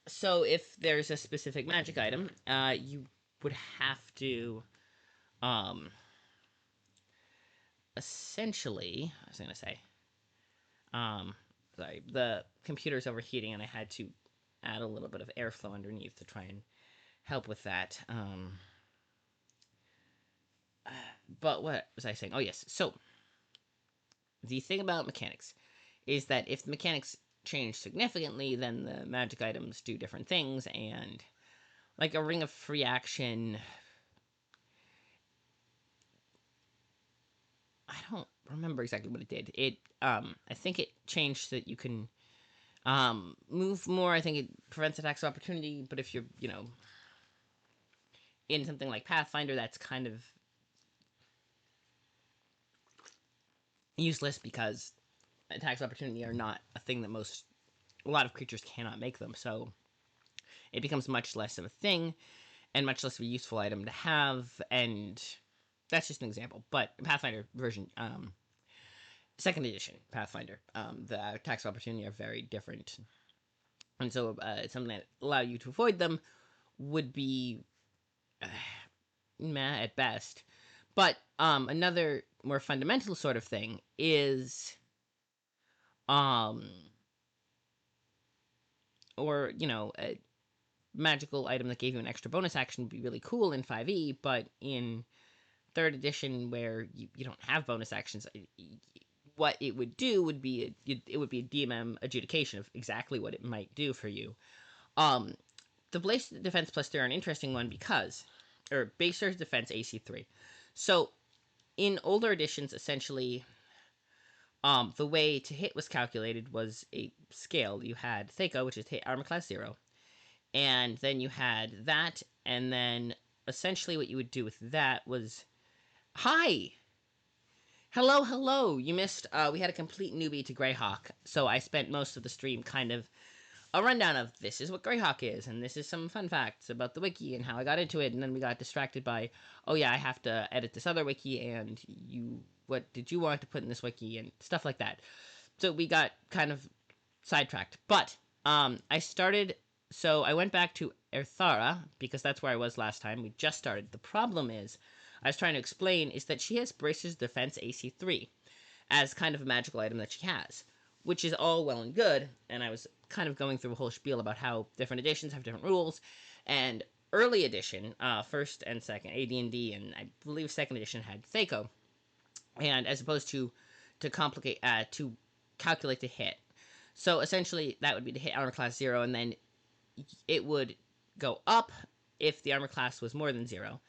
so if there's a specific magic item, you would have to um, essentially, I was gonna say, um, sorry, the computer's overheating, and I had to add a little bit of airflow underneath to try and help with that. But what was I saying? Oh yes. So the thing about mechanics is that if the mechanics change significantly, then the magic items do different things, and like a ring of free action, I don't remember exactly what it did. I think it changed so that you can move more. I think it prevents attacks of opportunity, but if you're in something like Pathfinder, that's kind of useless because attacks of opportunity are not a thing that a lot of creatures cannot make them. So it becomes much less of a thing and much less of a useful item to have. And that's just an example. But Pathfinder version, second edition Pathfinder, the attacks of opportunity are very different. And so something that allow you to avoid them would be meh at best. But another more fundamental sort of thing is um or a magical item that gave you an extra bonus action would be really cool in 5e, but in third edition where you don't have bonus actions, what it would do would be it would be a DMM adjudication of exactly what it might do for you. Um, the Blaze Defense plus 3 are an interesting one because, or Baser's Defense AC3. So in older editions, essentially, the way to hit was calculated was a scale. You had Thako, which is hit armor class 0, and then you had that, and then essentially what you would do with that was, hi! Hello, hello. You missed. We had a complete newbie to Greyhawk, so I spent most of the stream kind of a rundown of this is what Greyhawk is, and this is some fun facts about the wiki and how I got into it, and then we got distracted by, oh yeah, I have to edit this other wiki, and what did you want to put in this wiki, and stuff like that. So we got kind of sidetracked. But I started. So I went back to Erthara because that's where I was last time. We just started. The problem is, I was trying to explain is that she has Bracer's Defense AC3 as kind of a magical item that she has, which is all well and good. And I was kind of going through a whole spiel about how different editions have different rules, and early edition, first and second, AD&D, and I believe second edition had Thaco, and as opposed to complicate to calculate the hit. So essentially, that would be to hit armor class 0, and then it would go up if the armor class was more than 0,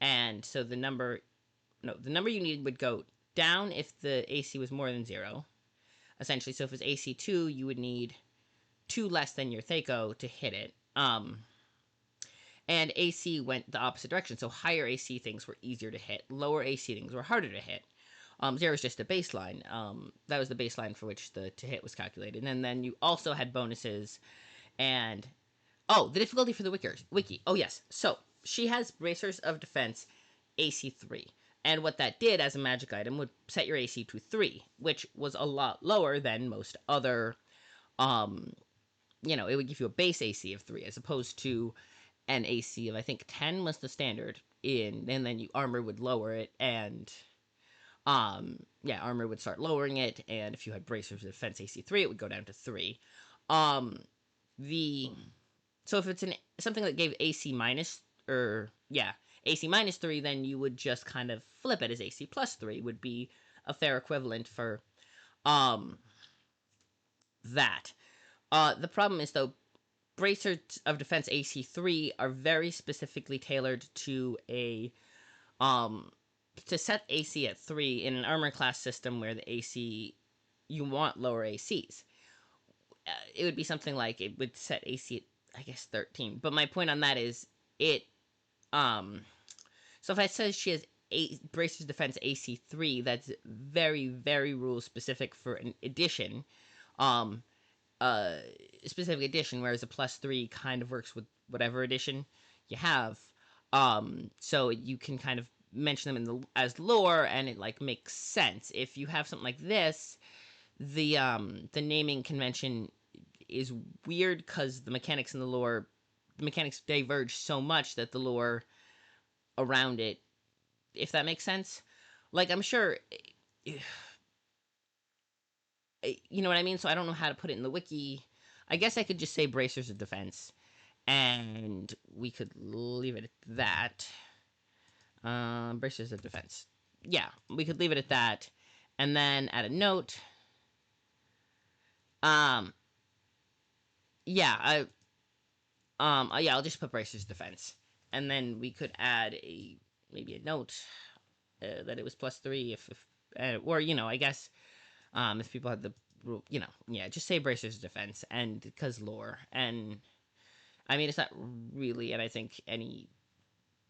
and so the number you needed would go down if the AC was more than 0. Essentially, so if it's AC 2, you would need 2 less than your Thaco to hit it. And AC went the opposite direction, so higher AC things were easier to hit, lower AC things were harder to hit. 0 is just a baseline. That was the baseline for which the to hit was calculated. And then you also had bonuses and the difficulty for the wiki. Oh yes. So she has Bracers of Defense AC 3. And what that did as a magic item would set your AC to 3, which was a lot lower than most other it would give you a base AC of 3 as opposed to an AC of I think 10 was the standard and then you armor would lower it, and armor would start lowering it, and if you had Bracers of Defense AC 3 it would go down to 3. The So if it's something that gave AC minus AC minus 3, then you would just kind of flip it as AC plus 3 would be a fair equivalent for that. The problem is though, Bracers of Defense AC 3 are very specifically tailored to to set AC at 3 in an armor class system where the AC you want lower ACs. It would be something like it would set AC at, I guess, 13. But my point on that is it so if I says she has Bracers Defense AC 3, that's very, very rule specific for an edition. Specific edition, whereas a plus 3 kind of works with whatever edition you have. So you can kind of mention them as lore, and it like makes sense. If you have something like this, the naming convention is weird because the mechanics diverge so much that the lore around it, if that makes sense. Like, I'm sure you know what I mean? So I don't know how to put it in the wiki. I guess I could just say Bracers of Defense, and we could leave it at that. Bracers of Defense. Yeah, we could leave it at that, and then add a note. Yeah, I'll just put Bracers Defense, and then we could add maybe a note that it was plus 3 if or I guess if people had the rule, just say Bracers Defense, and because lore, and I mean it's not really, and I think any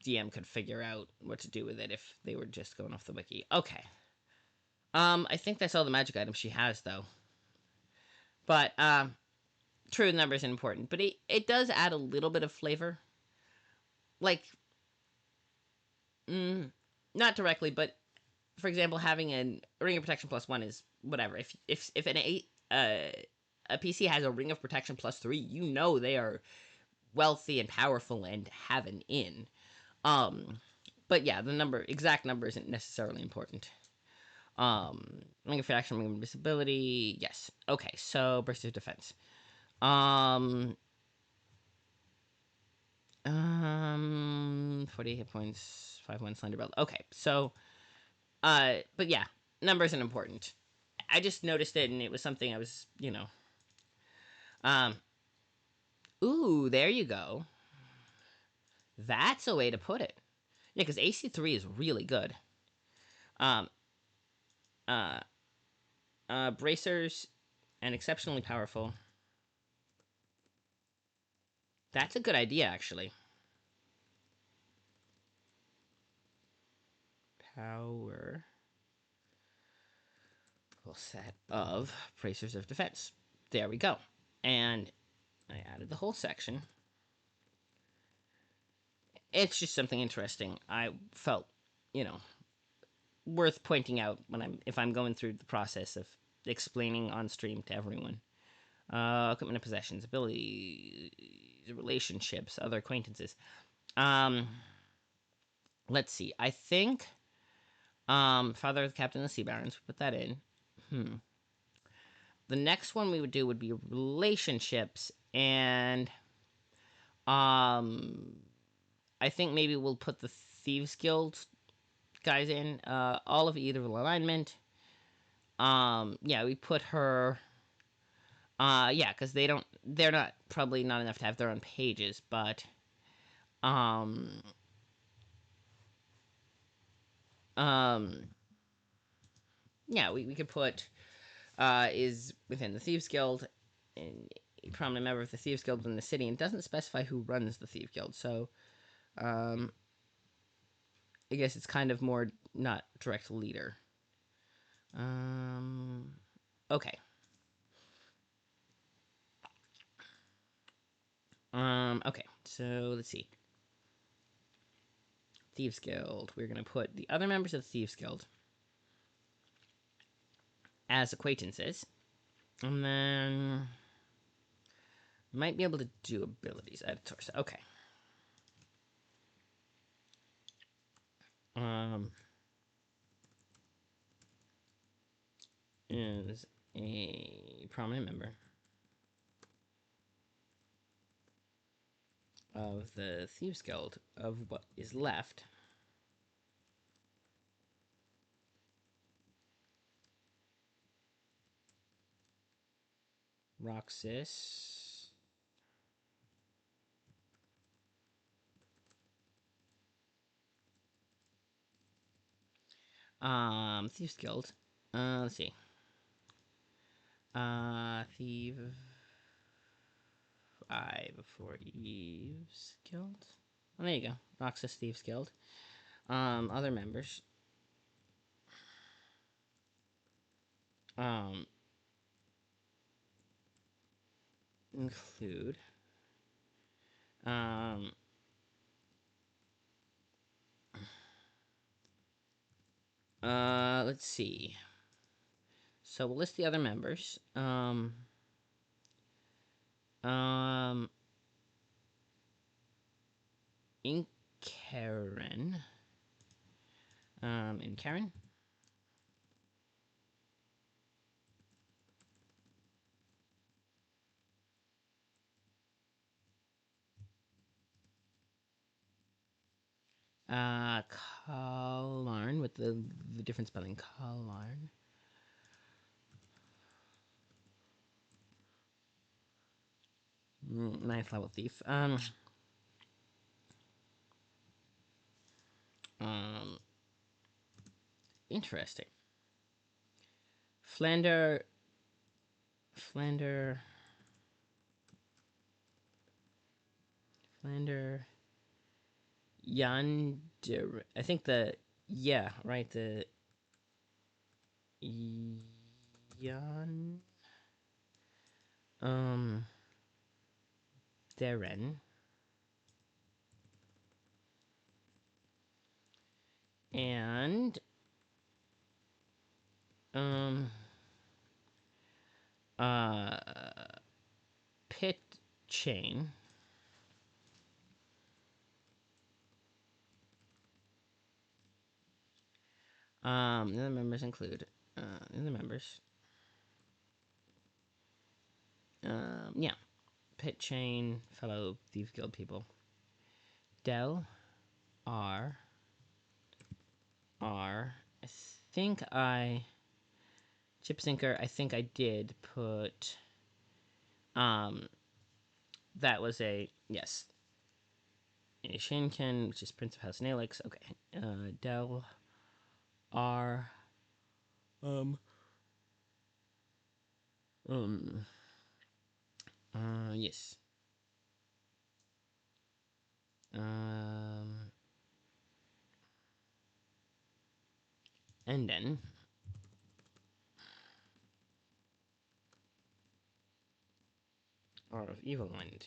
DM could figure out what to do with it if they were just going off the wiki. Okay. I think that's all the magic items she has though. But true, the numbers are important, but it does add a little bit of flavor. Like, not directly, but for example, having a ring of protection plus 1 is whatever. If a PC has a ring of protection plus 3, they are wealthy and powerful and have an in. But yeah, the exact number isn't necessarily important. Ring of protection, ring of invisibility, yes. Okay, so Bracers of Defense. 40 hit points, 5-1 slender belt. Okay, so but yeah, number isn't important. I just noticed it, and it was something I was, ooh, there you go. That's a way to put it. Yeah, because AC3 is really good. Bracers and exceptionally powerful. That's a good idea, actually. Power full set of bracers of defense. There we go. And I added the whole section. It's just something interesting. I felt, you know, worth pointing out if I'm going through the process of explaining on stream to everyone. Equipment and possessions, abilities, relationships, other acquaintances. Um, let's see. I think father of the captain of the Sea Barons. Put that in. The next one we would do would be relationships, and I think maybe we'll put the Thieves Guild guys in. All of either alignment. Yeah, we put her. Yeah, because they're not probably not enough to have their own pages, but um, um, yeah, we could put is within the Thieves Guild and a prominent member of the Thieves Guild in the city, and doesn't specify who runs the Thieves Guild, so um, I guess it's kind of more not direct leader. Okay. Okay, so let's see. Thieves Guild. We're gonna put the other members of the Thieves Guild as acquaintances, and then might be able to do abilities editors. Okay. Is a prominent member of the Thieves Guild of what is left. Roxas. Thieves Guild. Let's see. Thief. I before Eve's Guild. Oh, there you go. Roxas Thieves Guild. Other members. Um, include. Um, let's see. So we'll list the other members. In Karen. In Karen. Kalarn with the different spelling. Kalarn. Ninth level thief. Um, Interesting. Flander. Flander. Flander. Yonder. I think the. Yeah, right. The. Yan. Deren. And. Um. Uh. Pit chain. The other members include. The other members. Yeah. Pit chain, fellow Thieves Guild people. Del. R. R. I think I. Chip Sinker, I think I did put. That was a. Yes. A Shinken, which is Prince of House Nalix. Okay. Del. R. Um. Um. Yes. Um. And then. or of Evelyn.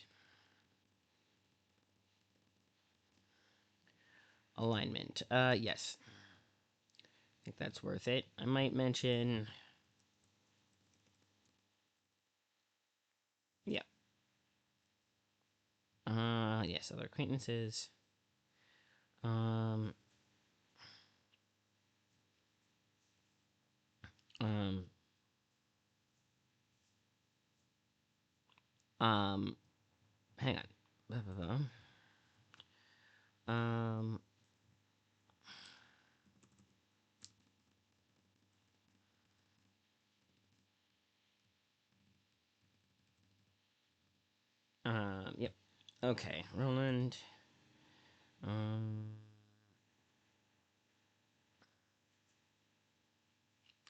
Alignment. Yes. I think that's worth it. I might mention. Yeah. Yes, other acquaintances. Um, um, um, hang on. Um, yep. Okay, Roland.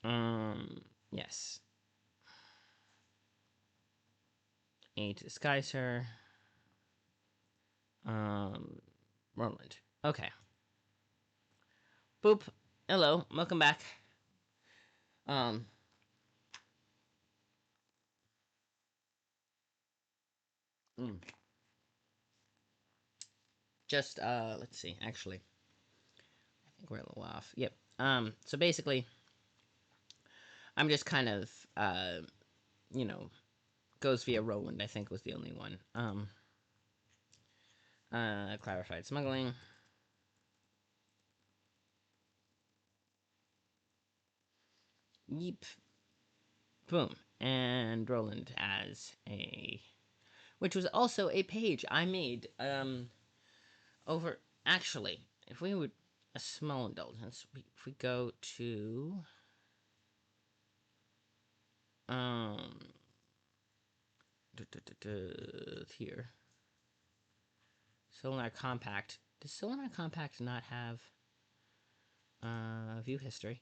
Um, yes. Aid to disguise her. Um, Roland. Okay. Boop. Hello. Welcome back. Um, mm, just let's see. Actually, I think we're a little off. Yep. So basically, I'm just kind of you know, goes via Roland. I think was the only one. Clarified smuggling. Yeep. Boom. And Roland as a, which was also a page I made. Over actually, if we would a small indulgence, if we go to um here, Solar Compact. Does Solar Compact not have view history?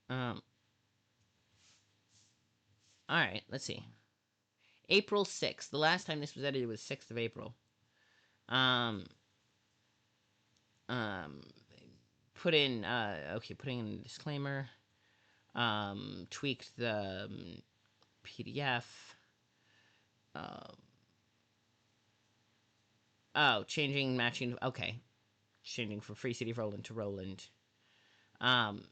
Um. All right. Let's see. April 6th. The last time this was edited was 6th of April. Um. Um. Put in. Putting in a disclaimer. Tweaked the PDF. Um. Oh, changing matching. Okay, changing from Free City of Roland to Roland. Um.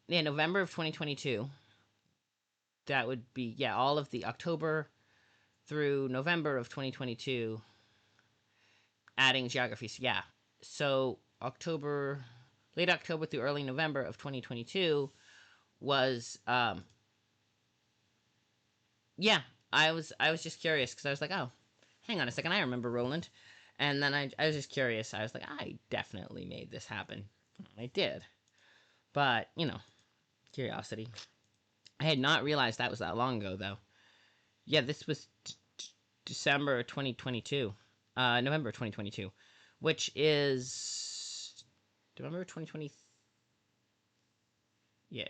Yeah, November of 2022. That would be all of the October through November of 2022, adding geographies. Yeah. So late October through early November of 2022 was, yeah. I was just curious because I was like, oh, hang on a second, I remember Roland, and then I was just curious. I was like, I definitely made this happen. I did, but curiosity. I had not realized that was that long ago though. Yeah, this was December 2022, November 2022, which is November 2020. Yeah.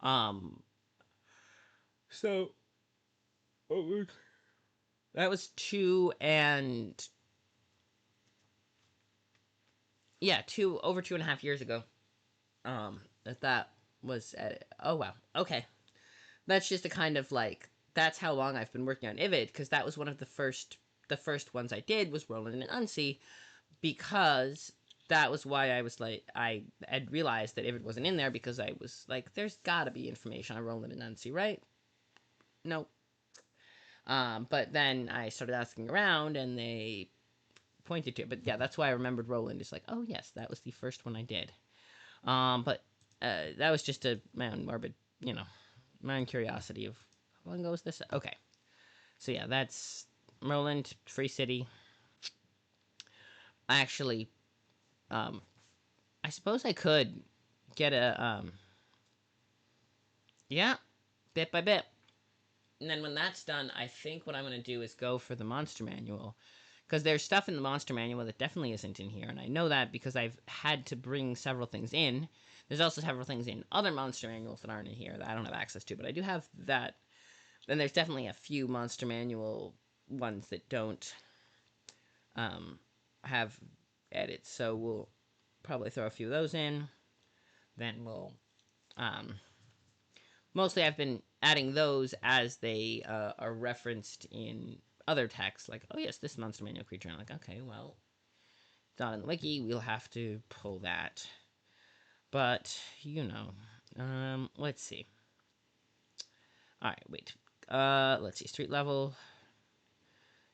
Um. So that was two over 2.5 years ago. That was at. Oh wow. Okay. That's just a kind of like that's how long I've been working on Ivid because that was one of the first ones I did was Roland and Unsee because that was why I was like I had realized that Ivid wasn't in there because I was like there's gotta be information on Roland and Unsee, right? No. But then I started asking around and they pointed to it. But yeah, that's why I remembered Roland. It's like, oh yes, that was the first one I did. But that was just my own morbid, my own curiosity of how long ago was this? Okay, so yeah, that's Roland, Free City. I actually, um, I suppose I could get yeah, bit by bit. And then when that's done, I think what I'm going to do is go for the monster manual. Because there's stuff in the monster manual that definitely isn't in here. And I know that because I've had to bring several things in. There's also several things in other monster manuals that aren't in here that I don't have access to. But I do have that. Then there's definitely a few monster manual ones that don't have edits. So we'll probably throw a few of those in. Then we'll. Mostly I've been adding those as they are referenced in other texts, like, oh yes, this monster manual creature. I'm like, okay, well, it's not in the wiki. We'll have to pull that. But let's see. All right, wait. Let's see. Street level.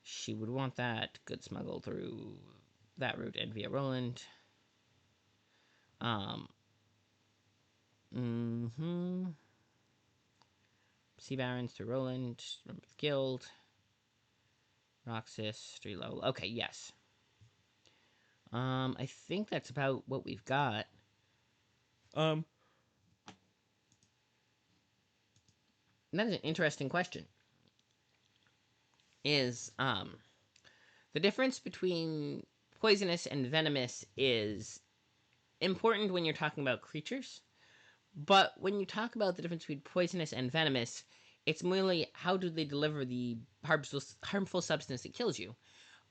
She would want that. Could smuggle through that route and via Roland. Mm-hmm. Sea Barons through Roland. Remember the Guild. Roxas, street level. Okay, yes. I think that's about what we've got. That is an interesting question. Is the difference between poisonous and venomous is important when you're talking about creatures, but when you talk about the difference between poisonous and venomous, it's merely how do they deliver the harmful substance that kills you.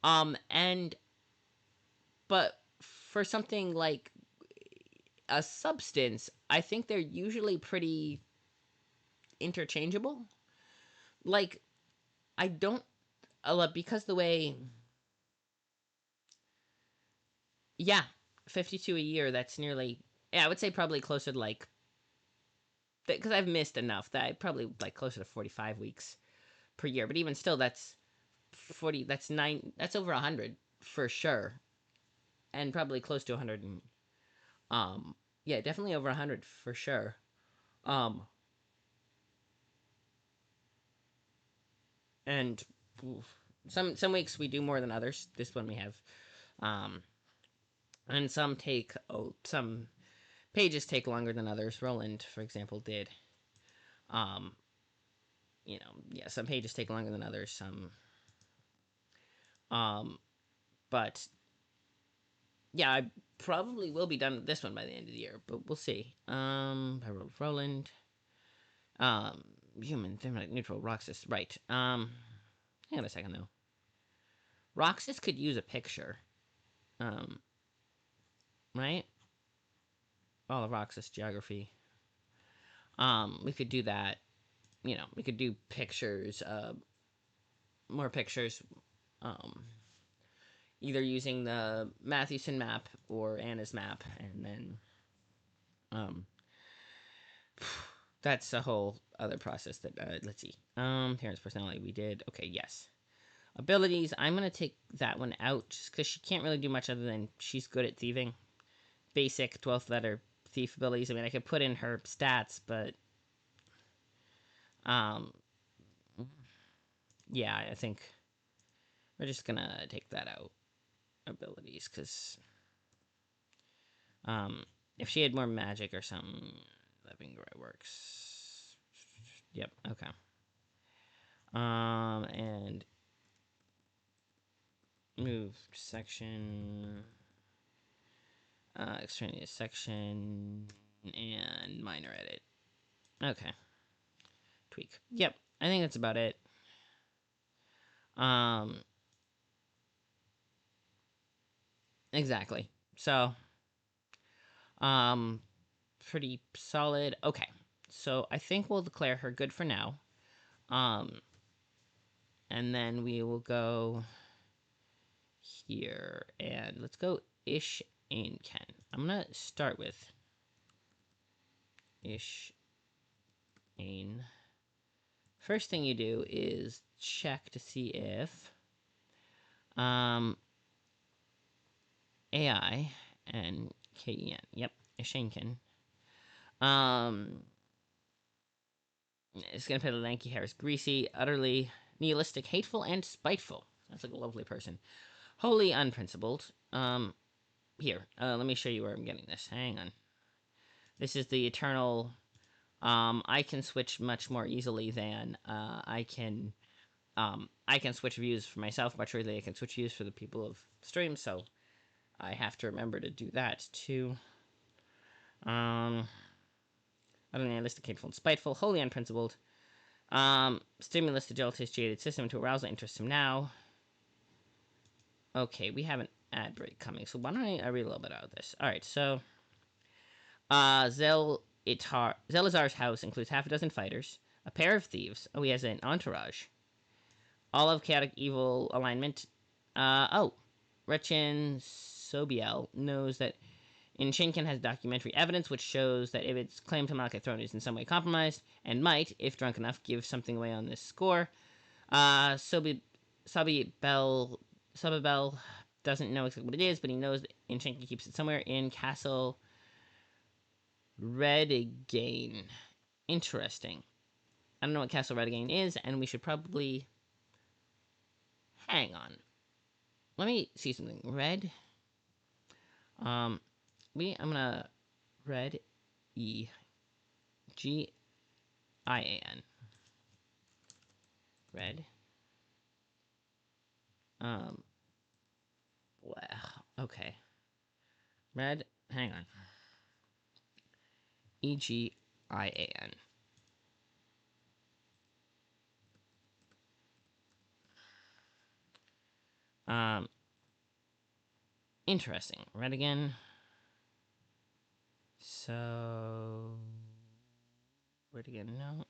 And but for something like a substance, I think they're usually pretty interchangeable. Like, I don't because the way, yeah, 52 a year. That's nearly, yeah. I would say probably closer to like, because I've missed enough that I probably like closer to 45 weeks per year. But even still, that's 40. That's nine. That's over 100 for sure, and probably close to 100. And, yeah, definitely over 100 for sure. Um, and some weeks we do more than others. This one we have, um, and some pages take longer than others. Roland, for example, did. Um, yeah, some pages take longer than others. Um, but yeah, I probably will be done with this one by the end of the year, but we'll see. I wrote Roland. Um, Human, thermite, neutral, Roxas. Right. Hang on a second though. Roxas could use a picture. Um, right? All of Roxas geography. We could do that. We could do pictures. More pictures. Um, Either using the Mathewson map or Anna's map, and then um, that's a whole other process that let's see. Parents' personality we did. Okay, yes. Abilities, I'm gonna take that one out just because she can't really do much other than she's good at thieving. Basic 12th letter thief abilities. I mean, I could put in her stats, but um, yeah, I think we're just gonna take that out. Abilities, because if she had more magic or something, Living Gray works. Yep. Okay. And move section, extraneous section, and minor edit. Okay. Tweak. Yep. I think that's about it. Um. Exactly. So. Um. Pretty solid. Okay. So I think we'll declare her good for now. Um. And then we will go here and let's go Ish Ain Ken. I'm gonna start with Ish Ain. First thing you do is check to see if AI and KEN. Yep, Ishankin. Um, it's gonna put a lanky hair is greasy, utterly nihilistic, hateful, and spiteful. That's like a lovely person. Wholly unprincipled. Here, let me show you where I'm getting this. Hang on. This is the eternal. I can switch much more easily than I can switch views for myself much earlier. I can switch views for the people of stream, so I have to remember to do that too. Unrealistic, hateful, and spiteful, wholly unprincipled. Stimulus the jaded system to arouse the interest him now. Okay, we have an ad break coming, so why don't I read a little bit out of this? Alright, so Zelazar's house includes half a dozen fighters, A pair of thieves. Oh, he has an entourage. All of chaotic evil alignment. Rechin Sobiel knows that Shinken has documentary evidence which shows that if its claim to Malachite throne is in some way compromised, and might, if drunk enough, give something away on this score. Sabibel doesn't know exactly what it is, but he knows that Shinken keeps it somewhere in Castle Redagain. Interesting. I don't know what Castle Redagain is, and we should probably... Hang on. Let me see something. I'm gonna... Red E G I A N. Red. Wow. Okay. Red. Hang on. Egian. Interesting. Red again. So. Red again. No.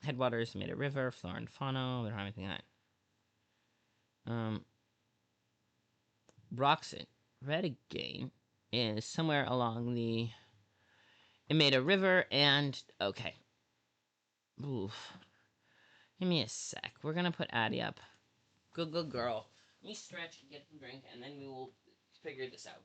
Headwaters made a river. Flora and fauna. We don't have anything like that. Roxon. Red again is somewhere along the. It made a river and. Okay. Oof. Give me a sec. We're gonna put Addie up. Good girl. Let me stretch and get some drink, and then we will figure this out.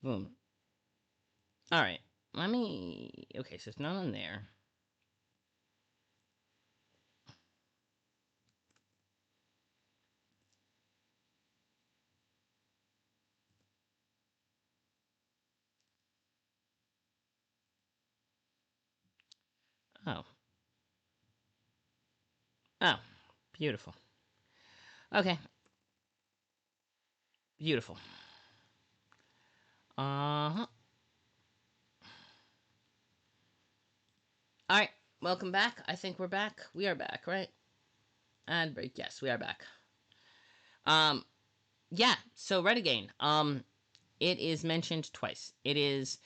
Boom. Alright. Let me... Okay, so it's not on there. Oh. Oh. Beautiful. Okay. Beautiful. Uh-huh. Alright. Welcome back. I think we're back. We are back, right? And break. Yes, we are back. Yeah. So Renegade. It is mentioned twice. It is,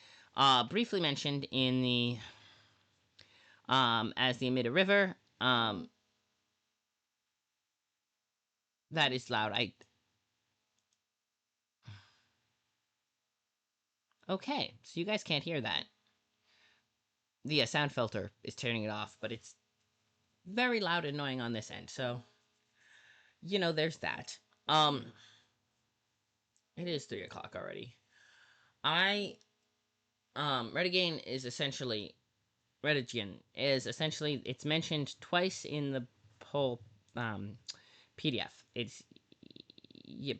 briefly mentioned in the, as the Amida River. That is loud. Okay. So you guys can't hear that. The sound filter is turning it off, but it's very loud and annoying on this end. So, there's that. It is 3 o'clock already. Renegade is essentially it's mentioned twice in the whole PDF. It's yep.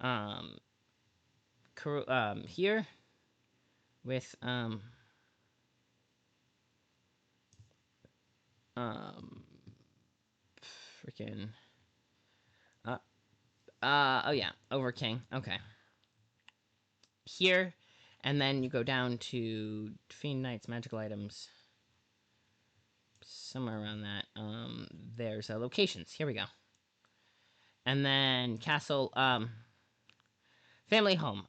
Um, Here with freaking oh yeah, over King. Okay. Here, and then you go down to Fiend Knight's magical items. Somewhere around that. There's locations. Here we go. And then castle. Family home.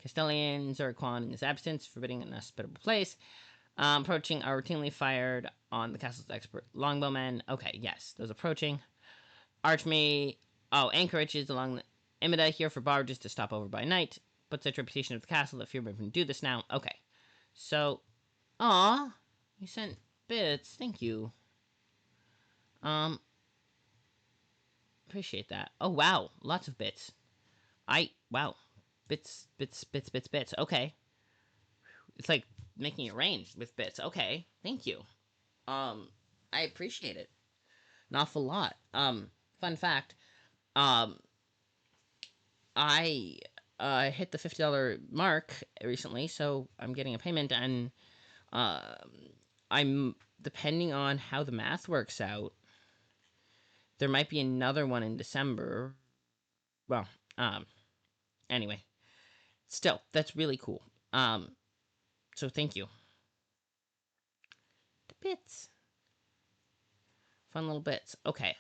Castellan Zurquan in his absence, forbidding an hospitable place. Approaching are routinely fired on the castle's expert longbowmen. Okay, yes, those approaching. Archmage. Oh, anchorages along the Imida here for barges to stop over by night. But such reputation of the castle that few can do this now. Okay, so, aw, you sent bits. Thank you. Appreciate that. Oh wow, lots of bits. Wow, bits. Okay, it's like making it rain with bits. Okay, thank you. Um, I appreciate it an awful lot. Fun fact. Um, I hit the $50 mark recently, so I'm getting a payment, and I'm depending on how the math works out. There might be another one in December. Well, um, anyway, still, that's really cool. So thank you. The bits, fun little bits. Okay.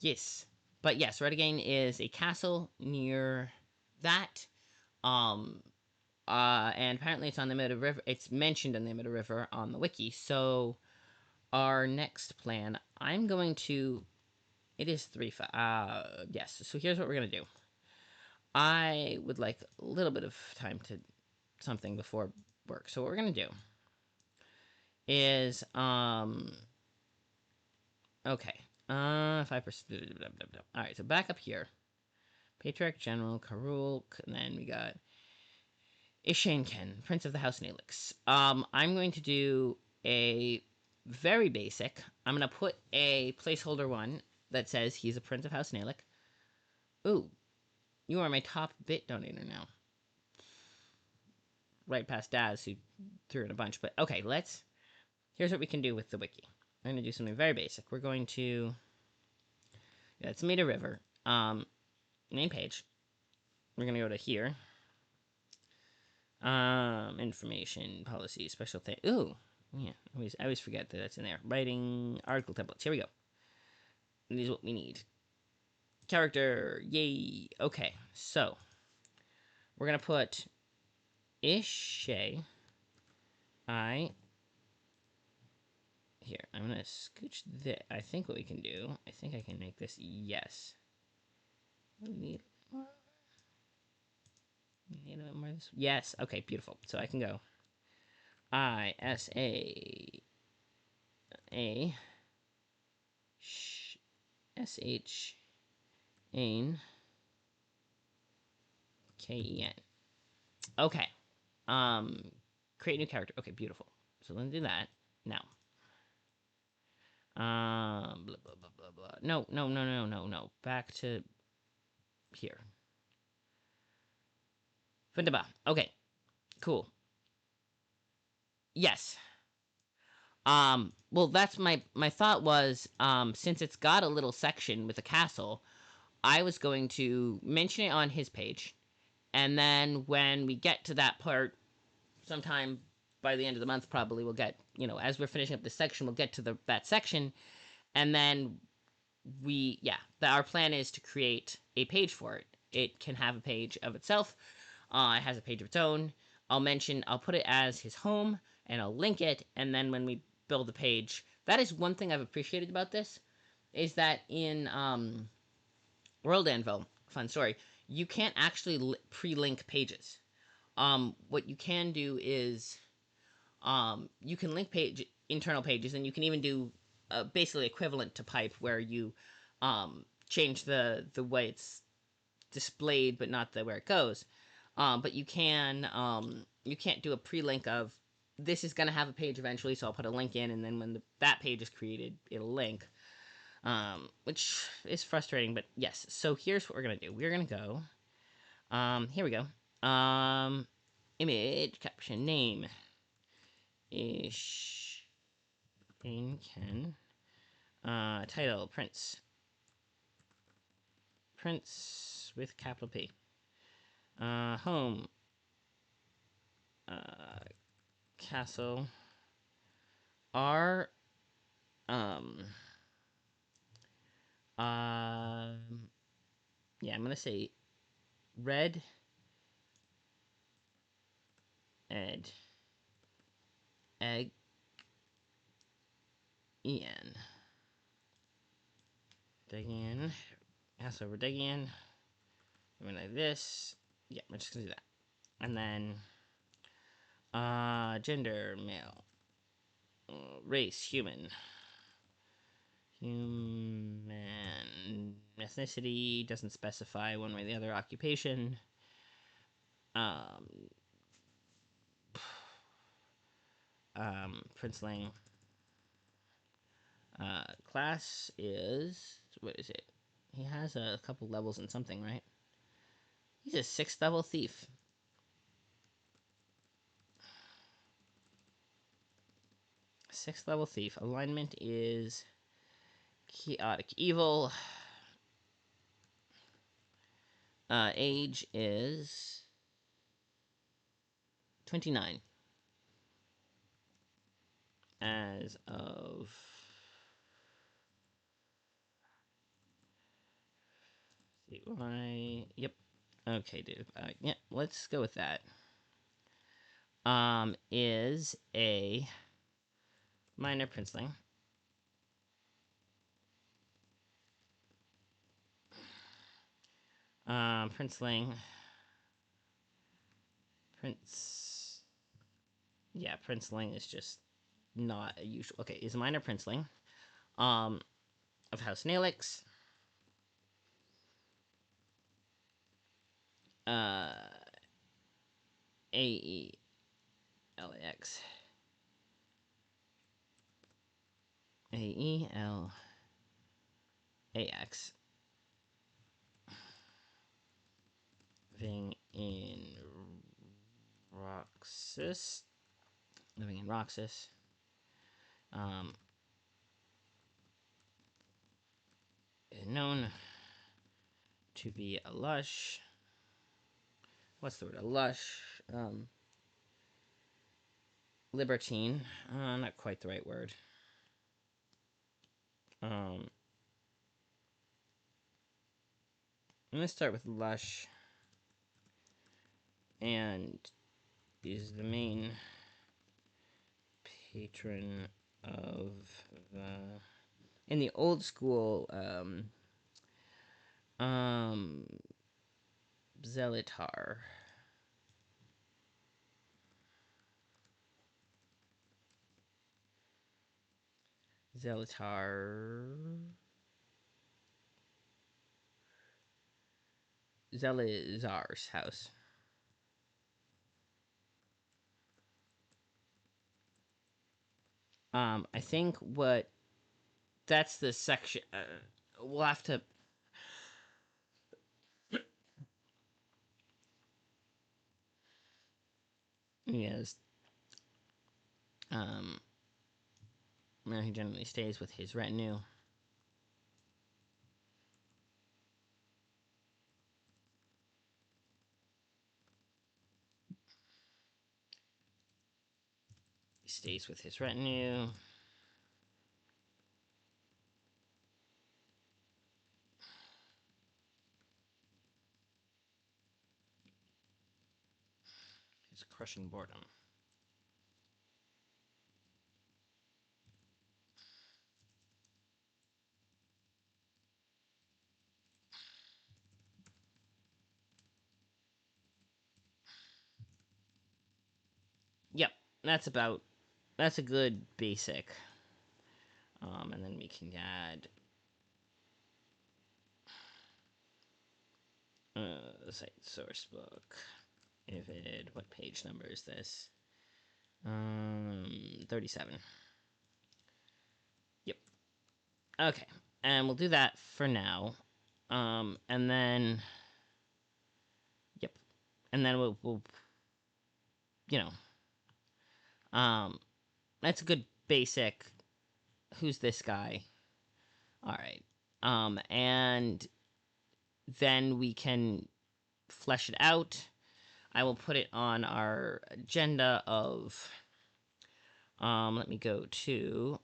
Yes, but yes, Redagain is a castle near that. Um, and apparently it's on the Middle River. It's mentioned on the Middle River on the wiki. So our next plan, I'm going to. It is yes. So here's what we're gonna do. I would like a little bit of time to something before work. So what we're gonna do is okay. 5%. All right. So back up here. Patriarch General Karul, and then we got Ishanken, Prince of the House Neelix. I'm going to do a very basic. I'm going to put a placeholder one that says he's a Prince of House Neelix. Ooh, you are my top bit donator now. Right past Daz, who threw in a bunch. But okay, here's what we can do with the wiki. I'm going to do something very basic. We're going to, yeah, it's Meta River. Name page. We're going to go to here. Information, policy, special thing. Ooh, yeah. I always forget that that's in there. Writing, article templates. Here we go. And these are what we need. Character, yay. Okay, so we're gonna put Ishay. Here. I'm gonna scooch this. I think what we can do. I think I can make this yes. We need more. Need a bit more. This. Yes. Okay. Beautiful. So I can go. A SH Ain KEN. Okay. Create new character. Okay, beautiful. So let's do that now. Blah blah blah blah blah. No, no, no, no, no, no. Back to here. Fundaba. Okay, cool. Yes. Well, that's my thought was, since it's got a little section with a castle, I was going to mention it on his page, and then when we get to that part, sometime by the end of the month, probably we'll get, as we're finishing up this section, we'll get to that section, and then our plan is to create a page for it. It can have a page of itself. It has a page of its own. I'll put it as his home, and I'll link it, and then when we build the page, that is one thing I've appreciated about this, is that in World Anvil, fun story, you can't actually pre-link pages. What you can do is, you can link internal pages, and you can even do basically equivalent to pipe, where you change the way it's displayed, but not the where it goes. But you can't do a pre-link of this is going to have a page eventually, so I'll put a link in, and then when that page is created, it'll link. Which is frustrating, but yes. So here's what we're gonna do. We're gonna go. Here we go. Image caption name. Ish. Ken. Title Prince. Prince with capital P. Home. Castle. R. Um. Yeah, I'm gonna say red. Ed. Egg. Ian. Dig in. So we're digging in. I'm gonna like this. Yeah, we're just gonna do that. And then gender male. Race human. Human. Ethnicity doesn't specify one way or the other. Occupation. Um, Princeling. class is, what is it? He has a couple levels in something, right? He's a 6th level thief. Sixth level thief. Alignment is chaotic evil. Age is 29. As of why? Yep. Okay, dude. Yeah, let's go with that. Is a minor princeling. Princeling. Prince. Yeah, princeling is just not a usual. Okay, is a minor princeling. Of House Neelix. AELAX. AELAX. Living in Roxas. Living in Roxas. Known to be a lush. What's the word? A lush. Libertine. Not quite the right word. I'm gonna start with lush. And is the main patron of the in the old school Zelitar. Zelizar's house. I think what that's the section. We'll have to. Yes. Where he generally stays with his retinue. He stays with his retinue. His crushing boredom. Yep, that's a good basic. And then we can add site source book. Vivid. What page number is this? 37. Yep. Okay, and we'll do that for now. And then, yep, and then we'll you know, that's a good basic. Who's this guy? All right. And then we can flesh it out. I will put it on our agenda of. Let me go to.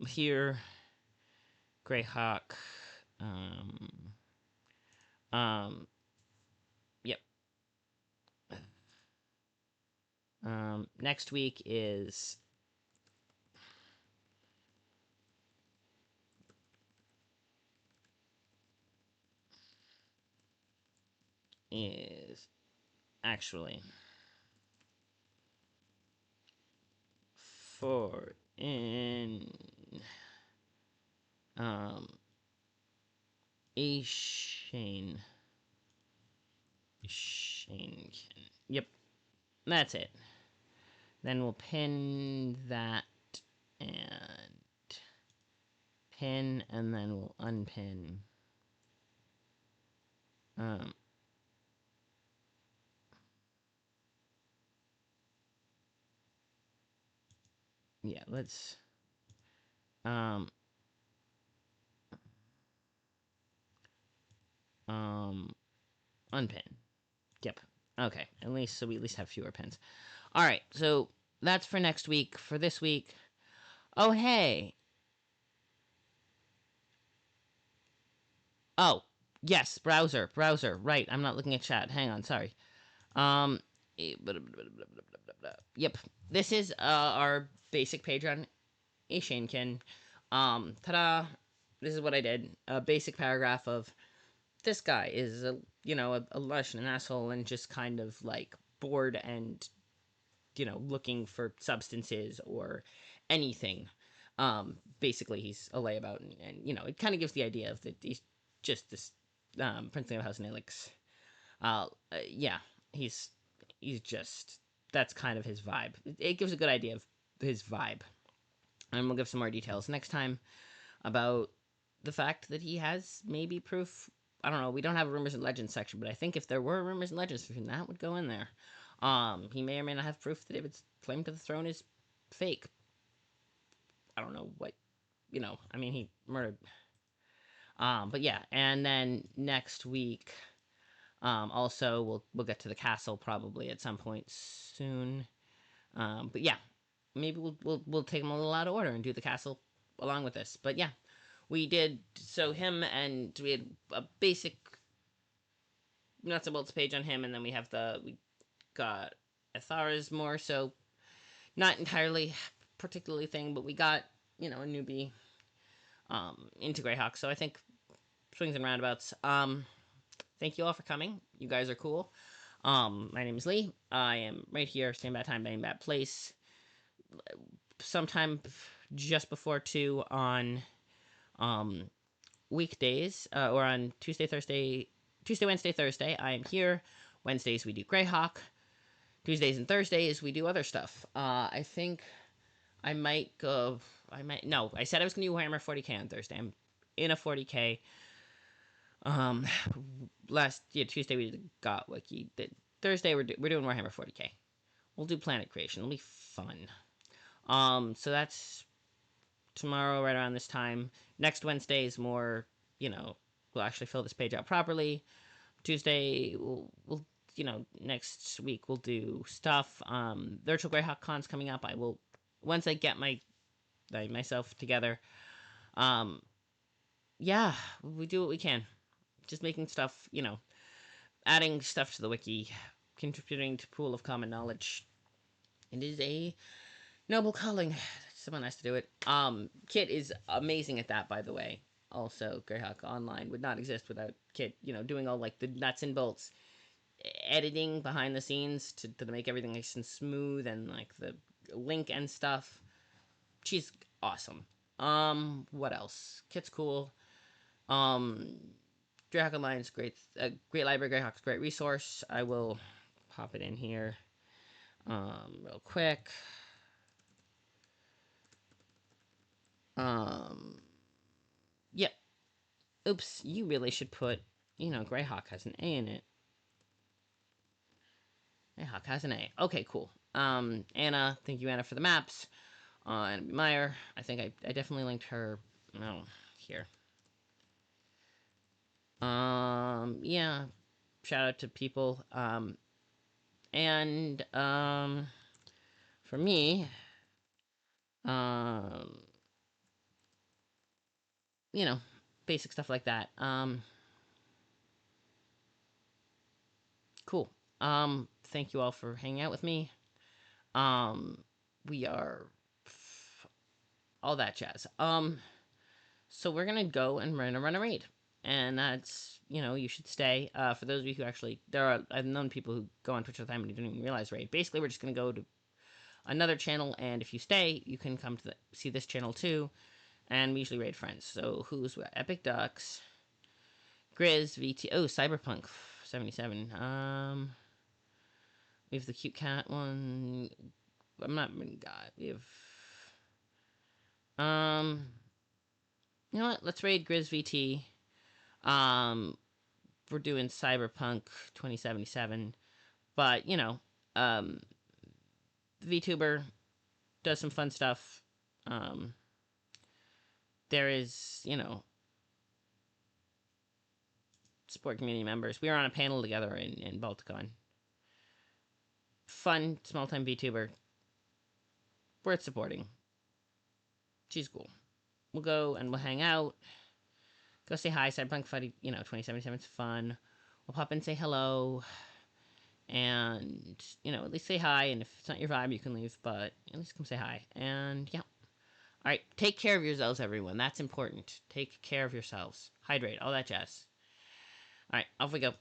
Here. Greyhawk. Yep. Next week is actually for in a Shane. Yep, that's it. Then we'll pin that and pin, and then we'll unpin. Um, yeah, let's um um unpin. Yep. Okay. At least so we at least have fewer pins. All right. So that's for next week. For this week. Oh hey. Oh yes. Browser. Right. I'm not looking at chat. Hang on. Sorry. Um. Yep. This is our basic page on Ashanekin. Ta-da! This is what I did. A basic paragraph of this guy is a lush and an asshole and just kind of like bored and looking for substances or anything. Basically, he's a layabout, and it kind of gives the idea of that he's just this Prince of House Nilix. Yeah, he's he's just that's kind of his vibe. It gives a good idea of his vibe, and we'll give some more details next time about the fact that he has maybe proof. I don't know. We don't have a rumors and legends section, but I think if there were rumors and legends for him, that would go in there. He may or may not have proof that David's claim to the throne is fake. I don't know what, I mean, he murdered. But yeah, and then next week, also we'll get to the castle probably at some point soon. But yeah, maybe we'll take them a little out of order and do the castle along with this. But yeah, we did so him and we had a basic nuts and bolts page on him, and then we got Athara's more so not entirely particularly thing, but we got a newbie into Greyhawk. So I think swings and roundabouts. Thank you all for coming. You guys are cool. My name is Lee. I am right here, same bad time, same bad place. Sometime just before 2 on weekdays, or on Tuesday, Wednesday, Thursday. I am here. Wednesdays we do Greyhawk. Tuesdays and Thursdays we do other stuff. I think I might go. I might no. I said I was gonna do Warhammer 40k on Thursday. I'm in a 40k. Um, last Tuesday we did Got Wiki. Thursday we're doing Warhammer 40k. We'll do Planet Creation. It'll be fun. So that's tomorrow right around this time. Next Wednesday is more. We'll actually fill this page out properly. Tuesday we'll next week we'll do stuff. Virtual Greyhawk Con's coming up. I will once I get myself together. Um, yeah, we do what we can. Just making stuff, adding stuff to the wiki, contributing to pool of common knowledge. It is a noble calling. Someone has to do it. Kit is amazing at that, by the way. Also, Greyhawk Online would not exist without Kit, doing all like the nuts and bolts, editing behind the scenes to make everything nice and smooth and like the link and stuff. She's awesome. What else? Kit's cool. Um, Greyhawk Online's great. Great library. Greyhawk's a great resource. I will pop it in here, real quick. Yep. Oops. You really should put. Greyhawk has an A in it. Greyhawk has an A. Okay, cool. Anna. Thank you, Anna, for the maps. Anna B. Meyer. I think I definitely linked her. No, here. Yeah. Shout out to people. And for me, um, you know, basic stuff like that. Cool. Thank you all for hanging out with me. Um, we are all that jazz. So we're gonna go and run a raid, and that's you should stay. For those of you who actually, I've known people who go on Twitch all the time and you don't even realize raid. Basically, we're just gonna go to another channel, and if you stay, you can come to see this channel too. And we usually raid friends. So who's Epic Ducks, Grizz, VT, oh Cyberpunk 77. We have the cute cat one. I'm not God. We have you know what? Let's raid Grizz VT. We're doing Cyberpunk 2077, but you know, um, the VTuber does some fun stuff. Um, there is, you know, support community members. We were on a panel together in Balticon. Fun, small time VTuber. Worth supporting. She's cool. We'll go and we'll hang out. Go say hi. Cyberpunk Fighting, 2077 is fun. We'll pop in, say hello, and at least say hi. And if it's not your vibe, you can leave. But at least come say hi. And yeah. All right. Take care of yourselves, everyone. That's important. Take care of yourselves. Hydrate. All that jazz. All right. Off we go.